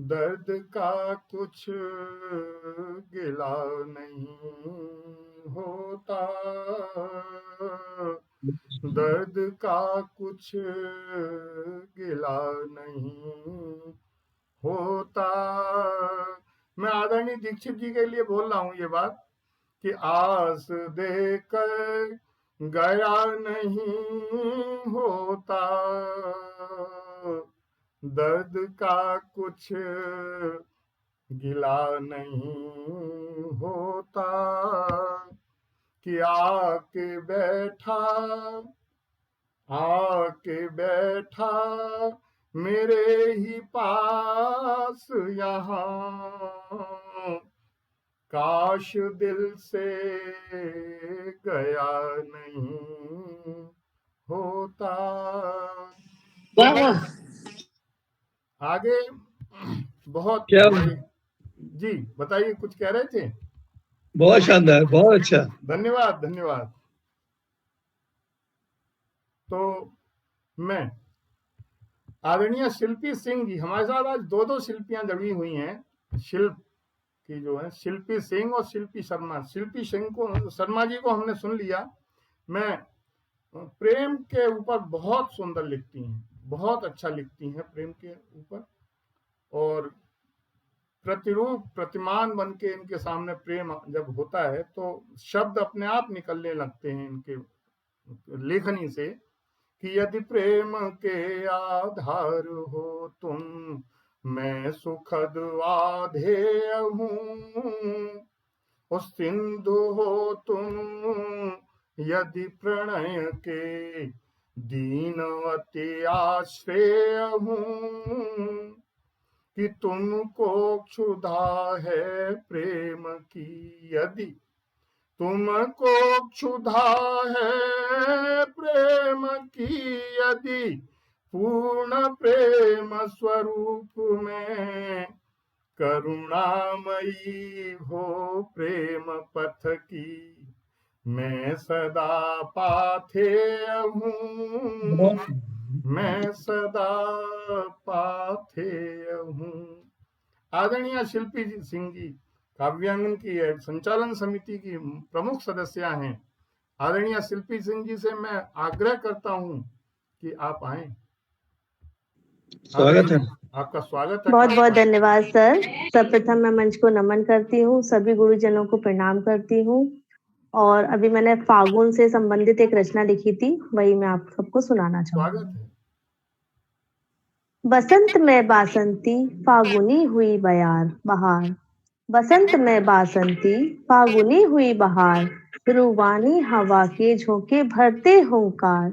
दर्द का कुछ गिला नहीं होता, दर्द का कुछ गिला नहीं होता। मैं आदरणीय दीक्षित जी के लिए बोल रहा हूं ये बात कि आस देकर गया नहीं होता, दर्द का कुछ गिला नहीं होता कि आके बैठा मेरे ही पास यहाँ, काश दिल से गया नहीं होता। वाह वाह, आगे बहुत क्या बड़ी, जी बताइए, कुछ कह रहे थे? बहुत शानदार, बहुत अच्छा। धन्यवाद धन्यवाद। तो मैं आदरणीय शिल्पी सिंह जी, हमारे साथ आज दो शिल्पियां जुड़ी हुई हैं शिल्प की, जो है शिल्पी सिंह और शिल्पी शर्मा। शिल्पी सिंह को, शर्मा जी को हमने सुन लिया। मैं प्रेम के ऊपर बहुत सुंदर लिखती हैं, बहुत अच्छा लिखती हैं प्रेम के ऊपर, और प्रतिरूप प्रतिमान बन के इनके सामने प्रेम जब होता है तो शब्द अपने आप निकलने लगते हैं इनके लेखनी से, कि यदि प्रेम के आधार हो तुम, मैं सुखद आधेय हूँ। उस सिंधु हो तुम, यदि प्रणय के दीनवती आश्रय हूँ। कि तुमको क्षुधा है प्रेम की, यदि तुमको क्षुधा है प्रेम की, यदि पूर्ण प्रेम स्वरूप में करुणामयी हो प्रेम पथ की, मैं सदा पाथेय हूँ, मैं सदा पाथेय हूँ। आदरणीय शिल्पी सिंह जी काव्यांगन की संचालन समिति की प्रमुख सदस्य हैं। आदरणीय शिल्पी सिंह जी से मैं आग्रह करता हूं कि आप आए। स्वागत है। आपका स्वागत है। बहुत बहुत धन्यवाद सर। सर्वप्रथम मैं मंच को नमन करती हूँ, सभी गुरुजनों को प्रणाम करती हूँ, और अभी मैंने फागुन से संबंधित एक रचना लिखी थी, वही मैं आप सबको सुनाना स्वागत चाहूंगी। है। बसंत में बासंती फागुनी हुई बहार, बसंत में बासंती फागुनी हुई बहार, रूवानी हवा के झोंके भरते होंकार,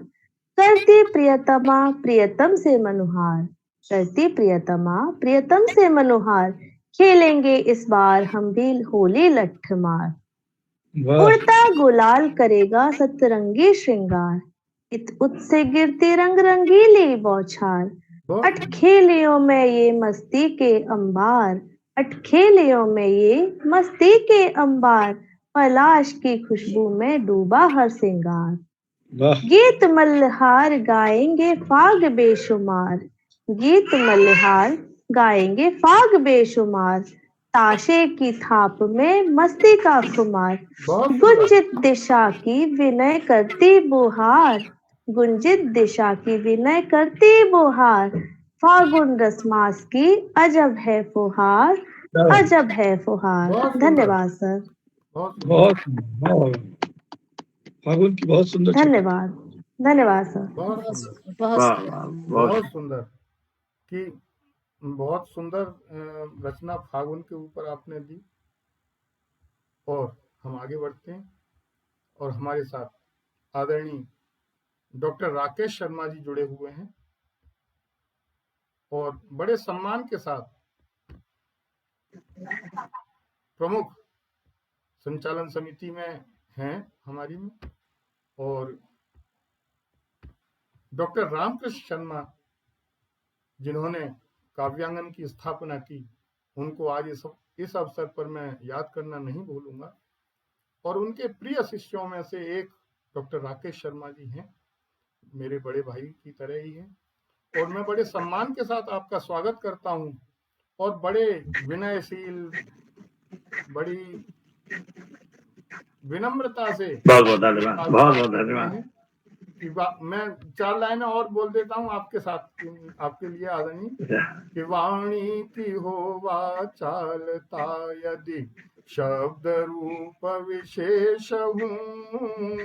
करती प्रियतमा प्रियतम से मनुहार, करती प्रियतमा प्रियतम से मनुहार, खेलेंगे इस बार हम भी होली लठमार, वाह, उड़ता गुलाल करेगा सतरंगी श्रृंगार, इत उत से गिरती रंग रंगीली बौछार, बहुत अटखेलियों में ये मस्ती के अंबार, अटखेलियों में ये मस्ती के अंबार, पलाश की खुशबू में डूबा हर सिंगार, वाह, गीत मल्हार गाएंगे फाग बेशुमार, गीत मल्हार गाएंगे फाग बेशुमार, ताशे की थाप में मस्ती का खुमार, बहुत सुंदर। गुंजित दिशा की विनय करती बुहार, गुंजित दिशा की विनय करती बुहार, फागुन रस मास की अजब है फुहार, अजब है फुहार। बहुत सुंदर। धन्यवाद सर। बहुत सुंदर। बहुत फागुन की बहुत सुंदर छटा। धन्यवाद धन्यवाद सर। बहुत सुंदर। वाह वाह, बहुत बहुत सुंदर कि बहुत सुंदर रचना फागुन के ऊपर आपने दी। और हम आगे बढ़ते हैं, और हमारे साथ आदरणीय डॉक्टर राकेश शर्मा जी जुड़े हुए हैं, और बड़े सम्मान के साथ प्रमुख संचालन समिति में हैं हमारी में, और डॉक्टर रामकृष्ण शर्मा जिन्होंने काव्यांगन की स्थापना की, उनको आज इस अवसर पर मैं याद करना नहीं भूलूंगा। और उनके प्रिय शिष्यों में से एक डॉक्टर राकेश शर्मा जी हैं, मेरे बड़े भाई की तरह ही हैं, और मैं बड़े सम्मान के साथ आपका स्वागत करता हूं, और बड़े विनयशील, बड़ी विनम्रता से बहुत बहुत धन्यवाद, बहुत बहुत धन्यवाद। कि मैं 4 लाइनें और बोल देता हूं आपके साथ, आपके लिए आदरणीय, कि वाणी की हो वाचालता यदि शब्द रूप विशेष हूँ,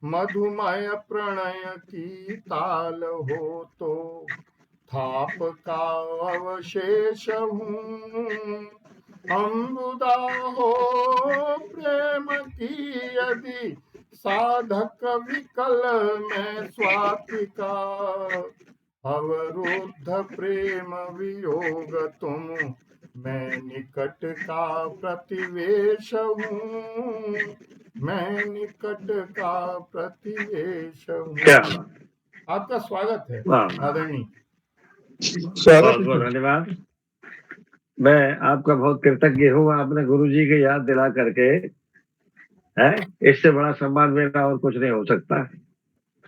मधुमय प्रणय की ताल हो तो थाप का अवशेष हूँ, अम्बुदा हो प्रेम की यदि साधक विकल में स्वातिका, अवरुद्ध प्रेम वियोग तुम, मैं निकट का प्रतिवेश हूँ, मैं निकट का प्रतिवेश क्या हूँ। बात, आपका स्वागत है वाह वाह, आदरणीय। स्वागत बहुत है बहुत सर। धन्यवाद। मैं आपका बहुत कृतज्ञ हूँ, आपने गुरुजी की याद दिला करके, है, इससे बड़ा सम्मान मेरा और कुछ नहीं हो सकता।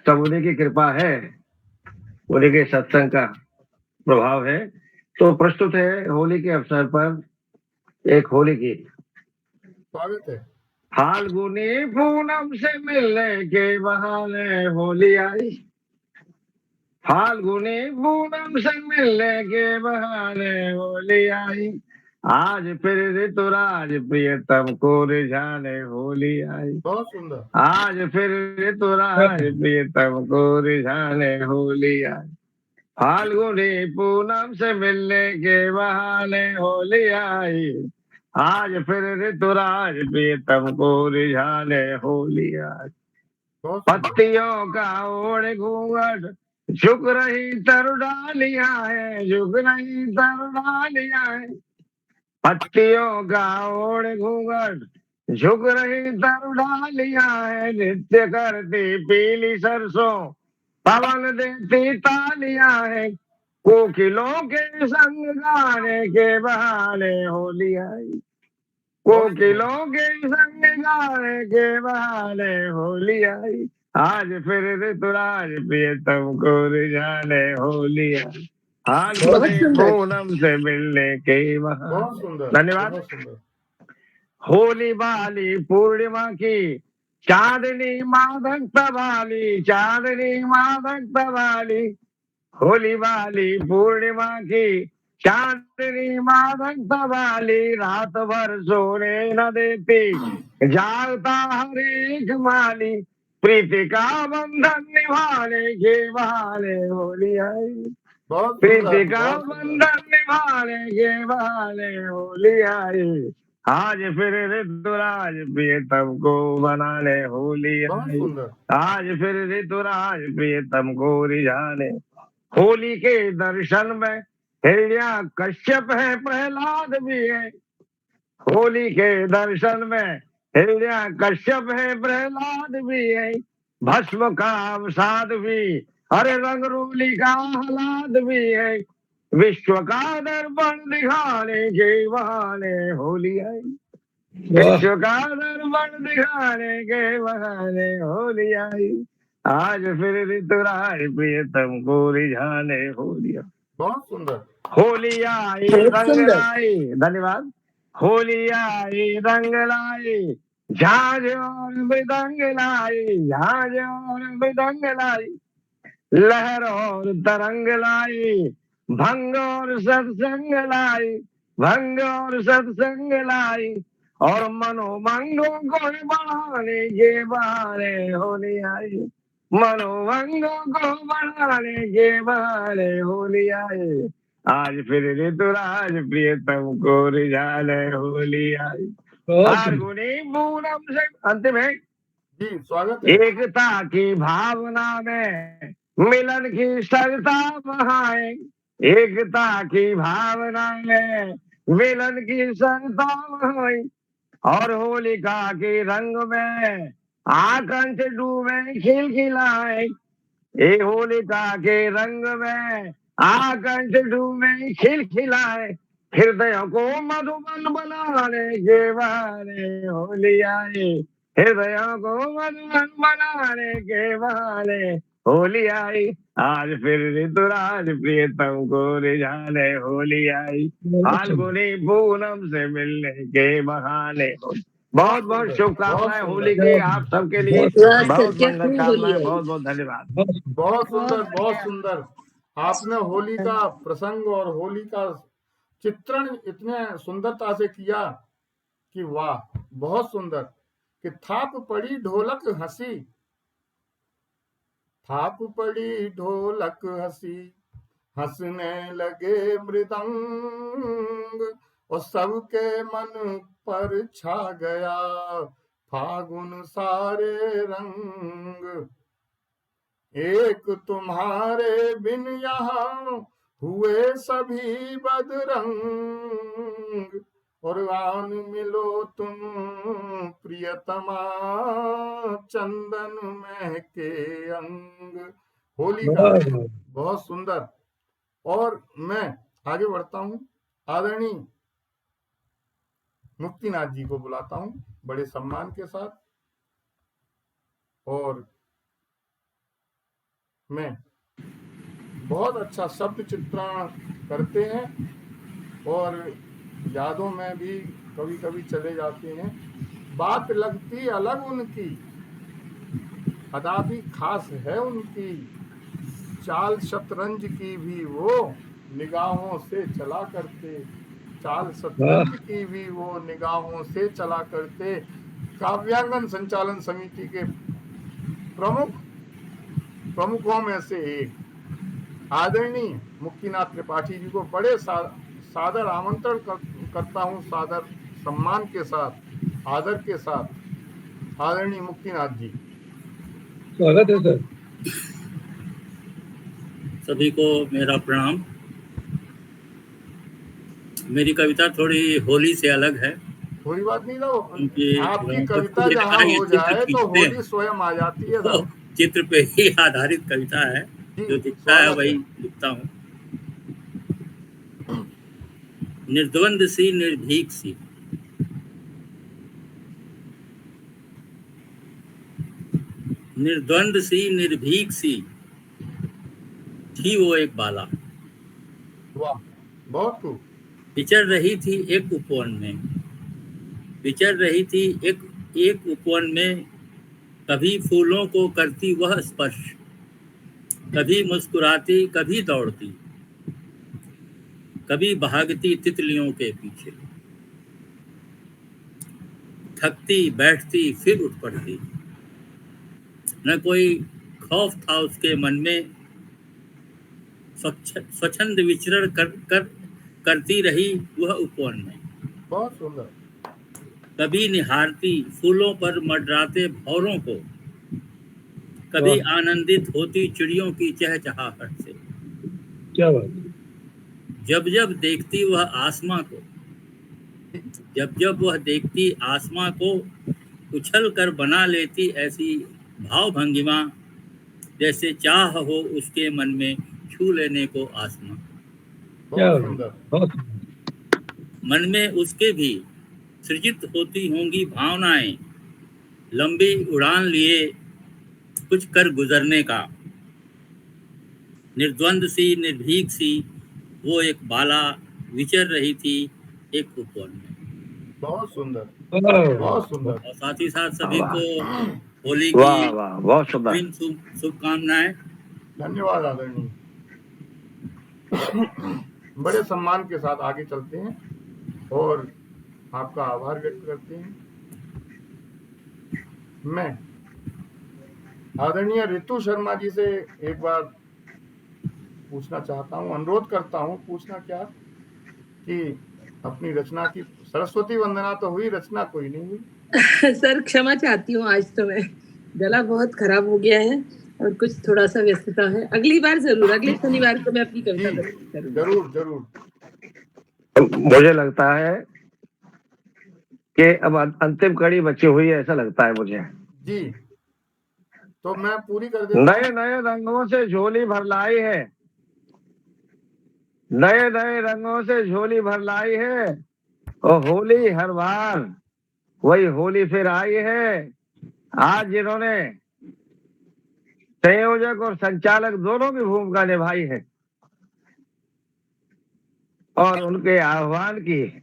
सब उन्हीं की कृपा है, उन्हीं के सत्संग का प्रभाव है। तो प्रस्तुत है होली के अवसर पर एक होली गीत। स्वागत है। फाल्गुनी पूनम से मिलने के बहाने होली आई, फाल्गुनी पूनम से मिलने के बहाने होली आई, आज फिर ऋतुराज प्रियतम को रिझाने होली आई, बहुत सुंदर। आज फिर ऋतुराज प्रियतम को रिझाने होली आई, फाल्गुनी पूनम से मिलने के बहाने होली आई, आज फिर ऋतुराज प्रियतम को रिझाने होली आई, बहुत सुंदर। पत्तियों का ओढ़ घूंघट झुक रही तरुडालियां है, झुक रही तरुडालियां है, पत्तियों का ओढ़ घूंघट झुक रही तरुडालियां है, नृत्य करती पीली सरसों पवन देती तालियां है, कोकिलों के संग गाने के बहाने होली आई, कोकिलों के संग गाने के बहाने होली आई, आज फिर ऋतुराज प्रियतम को रिझाने होली आई, फाल्गुनी पूनम से मिलने के बहुत बहाने। सुंदर। धन्यवाद। बहुत सुंदर। होली वाली पूर्णिमा की चांदनी मादक वाली, चांदनी मादक वाली, होली वाली पूर्णिमा की चांदनी मादक वाली, रात भर सोने न देती जागता हर एक माली, प्रीति का बंधन निभाने के बहाने होली आई, बहुत प्रीति सुंदर। का बहुत सुंदर। बंधन निभाने के बहाने होली आई, आज फिर ऋतुराज प्रियतम को बनाने होली बहुत आई, सुंदर। आज फिर ऋतुराज प्रियतम को रिझाने, होली के दर्शन में हिरण्या कश्यप है, प्रहलाद भी है, होली के दर्शन में हिरण्या कश्यप है, प्रहलाद भी है, भस्म का अवसाद भी, अरे रंगरोली का आह्लाद भी है, विश्व का दर्पण दिखाने के बहाने होली आई, वाह, विश्व का दर्पण दिखाने के बहाने होली आई, आज फिर ऋतुराज प्रियतम को रिझाने होली आई, बहुत सुंदर। होली आई बहुत रंग सुंदर। लाई। धन्यवाद। होली आई रंग लाई, झांझ और मृदंग लाई, झांझ और मृदंग लाई, लहर और तरंग लाई, भंग और सत्संग लाई, भंग और सत्संग लाई, और मनोमंगों को बढ़ाने के बहाने होली आई, मनोमंगों को बढ़ाने के बहाने होली आई, आज फिर ऋतुराज प्रियतम को रिझाने होली आई, बहुत सुंदर। फाल्गुनी पूनम से। अंतिम है। जी स्वागत है। एकता की भावना में मिलन की सरता बहाए, एकता की भावना में मिलन की सरता बहाए, और होलिका के रंग में आकांक्ष डूबे खिलखिलाए, ए होलिका के रंग में आकांक्ष डूबे खिलखिलाए, हृदय को मधुबन बनाने के बहाने होली आई, हृदय को मधुबन बनाने के बहाने होली आई, आज फिर ऋतुराज प्रियतम को रिझाने होली आई, बहुत सुंदर। फाल्गुनी पूनम से मिलने के बहाने। बहुत बहुत सुंदर। बहुत शुभकामनाएं सुंदर। होली की आप सबके लिए, बहुत वाह सर, बहुत क्या मंगल खूब होली कामनाएं, आई। बहुत बहुत धन्यवाद। बहुत सुंदर। बहुत सुंदर। बहुत बहुत बढ़िया। सुंदर। आपने होली का प्रसंग और होली का चित्रण इतने सुंदरता से किया कि वाह, बहुत सुंदर। कि थाप पड़ी ढोलक हंसी, थाप पड़ी ढोलक हंसी, हंसने लगे मृदंग, और सबके मन पर छा गया फागुन सारे रंग, एक तुम्हारे बिन यहाँ हुए सभी बदरंग, और आन मिलो तुम प्रियतमा चंदन महके अंग। होली का बहुत सुंदर। और मैं आगे बढ़ता हूँ, आदरणीय मुक्तिनाथ जी को बुलाता हूँ बड़े सम्मान के साथ, और मैं बहुत अच्छा शब्द चित्रण करते हैं और यादों में भी कभी कभी चले जाते हैं। बात लगती अलग उनकी, अदा भी खास है उनकी, चाल शतरंज की भी वो निगाहों से चला करते, चाल शतरंज की भी वो निगाहों से चला करते। काव्यांगन संचालन समिति के प्रमुखों में से एक आदरणीय मुक्तिनाथ त्रिपाठी जी को बड़े सादर आमंत्रण करता हूं, सादर सम्मान के साथ, आदर के साथ। आदरणीय मुक्तिनाथ जी, स्वागत है सर। सभी को मेरा प्रणाम। मेरी कविता थोड़ी होली से अलग है। कोई बात नहीं, तो क्योंकि आपकी तो कविता खुद जहाँ ये हो चित्र जाए तो खींचते हैं, होली स्वयं आ जाती है तो सर। चित्र पे ही आधारित कविता है, जी, जो दिखता है स्वागत वही है। लिखता हूँ। निर्द्वंद सी निर्भीक सी, निर्द्वंद सी निर्भीक सी थी वो एक बाला, वाह, बहुत खूब। विचर रही थी एक उपवन में, विचर रही थी एक उपवन में। कभी फूलों को करती वह स्पर्श, कभी मुस्कुराती कभी दौड़ती, कभी भागती तितलियों के पीछे, थकती बैठती फिर उठ पड़ती। न कोई खौफ था उसके मन में, स्वच्छंद विचरण करती रही वह उपवन में। बहुत सुंदर। कभी निहारती फूलों पर मंडराते भौरों को, कभी आनंदित होती चिड़ियों की चहचहाहट से। क्या बात। जब जब देखती वह आसमां को, जब जब वह देखती आसमां को, उछल कर बना लेती ऐसी भाव भंगिमा, जैसे चाह हो उसके मन में छू लेने को आसमां। बहुत सुंदर। मन में उसके भी सृजित होती होंगी भावनाएं, लंबी उड़ान लिए कुछ कर गुजरने का। निर्द्वंद सी निर्भीक सी वो एक बाला, विचर रही थी एक उपवन में। बहुत सुंदर, बहुत सुंदर। और साथ ही साथ सभी को होली वाह की वाह, बहुत सुंदर। शुभकामनाएं। धन्यवाद आदरणीय। बड़े सम्मान के साथ आगे चलते हैं और आपका आभार व्यक्त करते हैं। मैं आदरणीय ऋतु शर्मा जी से एक बार पूछना चाहता हूँ, अनुरोध करता हूँ। पूछना क्या कि अपनी रचना की सरस्वती वंदना तो हुई, रचना कोई नहीं हुई। सर क्षमा चाहती हूँ, आज तो मैं गला बहुत खराब हो गया है और कुछ थोड़ा सा व्यस्तता है। अगली बार जरूर, अगले शनिवार को मैं अपनी कविता करूँगी। जरूर जरूर। मुझे लगता है कि अब अंतिम कड़ी बची हुई है, ऐसा लगता है मुझे। जी, तो मैं पूरी कर देता हूं। नए नए रंगों से झोली भर लाई है, नए नए रंगों से झोली भर लाई है, और होली हर बार वही होली फिर आई है। आज जिन्होंने संयोजक और संचालक दोनों की भूमिका निभाई है, और उनके आह्वान की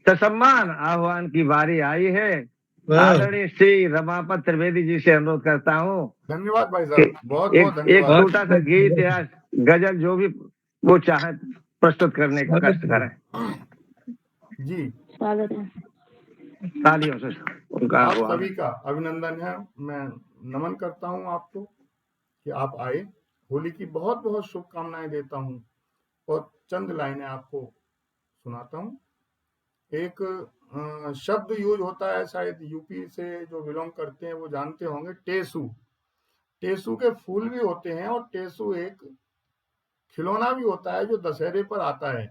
ससम्मान आह्वान की बारी आई है। आदरणीय श्री रमापत त्रिवेदी जी से अनुरोध करता हूँ। धन्यवाद भाई साहब, बहुत बहुत एक धन्यवाद। छोटा सा गीत या गजल जो भी वो चाहे प्रस्तुत करने का कष्ट करें। जी, स्वागत है। तालियों से उनका आप आह्वान। सभी का अभिनंदन है। मैं नमन करता हूं आपको कि आप आए। होली की बहुत बहुत शुभकामनाएं देता हूं और चंद लाइनें आपको सुनाता हूं। एक शब्द यूज होता है, शायद यूपी से जो बिलोंग करते हैं वो जानते होंगे, टेसू। टेसू के फूल भी होते हैं और टेसू एक खिलौना भी होता है जो दशहरे पर आता है।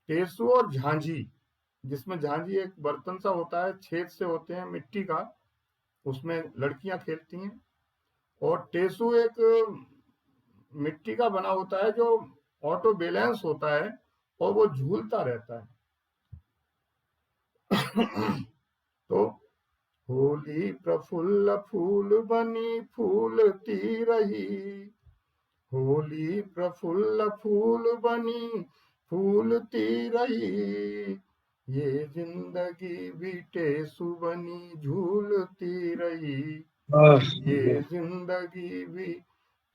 टेसू और झांझी, जिसमें झांझी एक बर्तन सा होता है, छेद से होते हैं मिट्टी का, उसमें लड़कियां खेलती हैं। और टेसू एक मिट्टी का बना होता है जो ऑटो बैलेंस होता है और वो झूलता रहता है। तो होली प्रफुल्ल फूल बनी फूलती रही, होली प्रफुल्ल फूल बनी फूलती रही, ये जिंदगी भी टेसू बनी झूलती रही, ये जिंदगी भी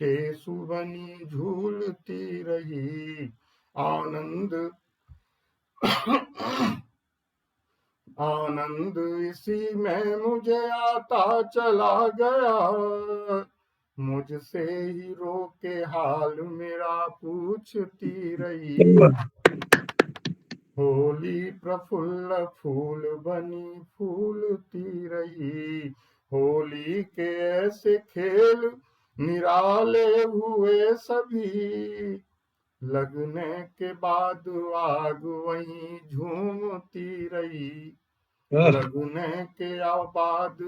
टेसू बनी झूलती रही। आनंद आनंद इसी में मुझे आता चला गया, मुझसे ही रोके हाल मेरा पूछती रही, होली प्रफुल्ल फूल बनी फूलती रही, होली के ऐसे खेल निराले हुए सभी, लगने के बाद आग वहीं झूमती रही, लगने के बाद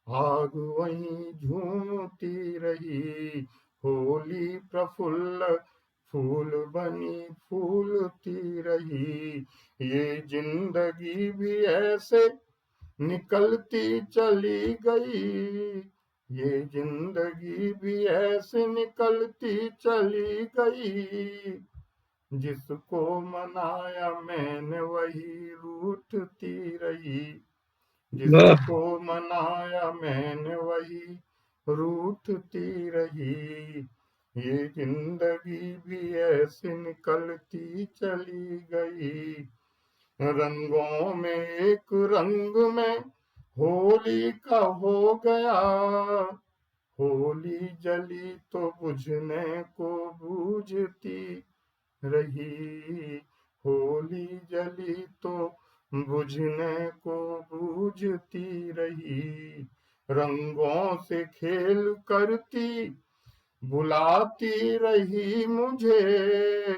आग वहीं झूमती रही, होली प्रफुल्ल फूल बनी फूलती रही, ये जिंदगी भी ऐसे निकलती चली गई, ये जिंदगी भी ऐसे निकलती चली गई, जिसको मनाया मैंने वही रूठती रही, जिसको मनाया मैंने वही रूठती रही, ये जिंदगी भी ऐसे निकलती चली गई, रंगों में एक रंग में होली का हो गया, होली जली तो बुझने को बूझती रही, होली जली तो बुझने को बूझती रही, रंगों से खेल करती बुलाती रही मुझे,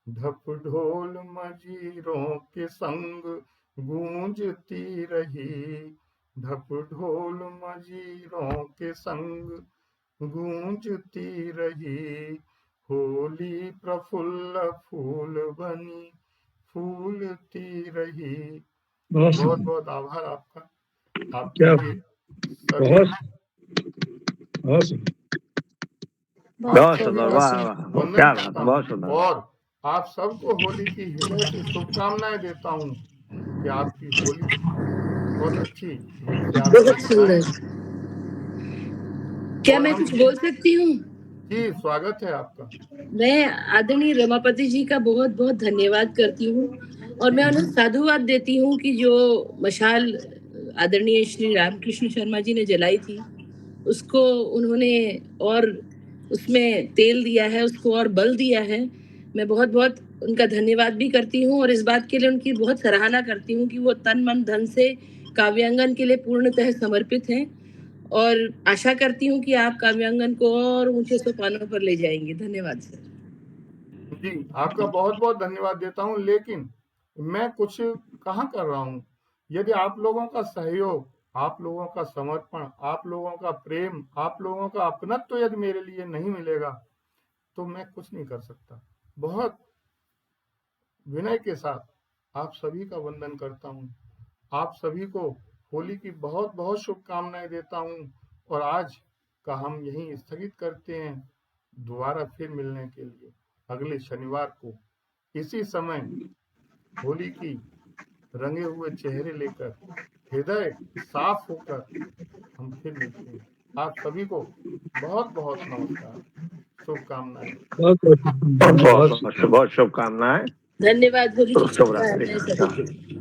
ढप ढोल मजीरों के संग गूंजती रही, ढप ढोल मजीरों के संग गूंजती रही, होली प्रफुल्ल फूल बनी फूलती रही। बहुत बहुत आभार आपका, क्या आपके बहुत सुंदर, वाह वाह, वंदन क्या करता बात, हूँ बहुत सुंदर। और आप सबको होली की हृदय से शुभकामनाएं देता हूँ कि आपकी होली बहुत अच्छी रीत से आप बहुत सब सुंदर। मनाएं। क्या और मैं हम कुछ बोल सकती हूँ? जी, स्वागत है आपका। मैं आदरणीय रमापति जी का बहुत बहुत धन्यवाद करती हूँ और मैं उन्हें साधुवाद देती हूँ कि जो मशाल आदरणीय श्री रामकृष्ण शर्मा जी ने जलाई थी, उसको उन्होंने और उसमें तेल दिया है, उसको और बल दिया है। मैं बहुत बहुत उनका धन्यवाद भी करती हूँ और इस बात के लिए उनकी बहुत सराहना करती हूँ कि वो तन मन धन से काव्यांगन के लिए पूर्णतः समर्पित हैं और आशा करती हूँ कि आप काव्यांगन को और ऊंचे सोपानों पर ले जाएंगे। धन्यवाद सर। जी, आपका बहुत बहुत धन्यवाद देता हूँ, लेकिन मैं कुछ कहाँ कर रहा हूँ। यदि आप लोगों का सहयोग, आप लोगों का समर्पण, आप लोगों का प्रेम, आप लोगों का अपनत्व यदि मेरे लिए नहीं मिलेगा तो मैं कुछ नहीं कर सकता। बहुत विनय के साथ आप सभी का वंदन करता हूँ, आप सभी को होली की बहुत बहुत शुभकामनाएं देता हूँ और आज का हम यहीं स्थगित करते हैं, दोबारा फिर मिलने के लिए अगले शनिवार को इसी समय होली की रंगे हुए चेहरे लेकर, हृदय साफ होकर हम फिर मिलते हैं। आप सभी को बहुत बहुत नमस्कार, शुभकामनाएं। बहुत बहुत शुभकामनाएं। धन्यवाद। होली की शुभरात्रि। शुभकामनाएं सभी को।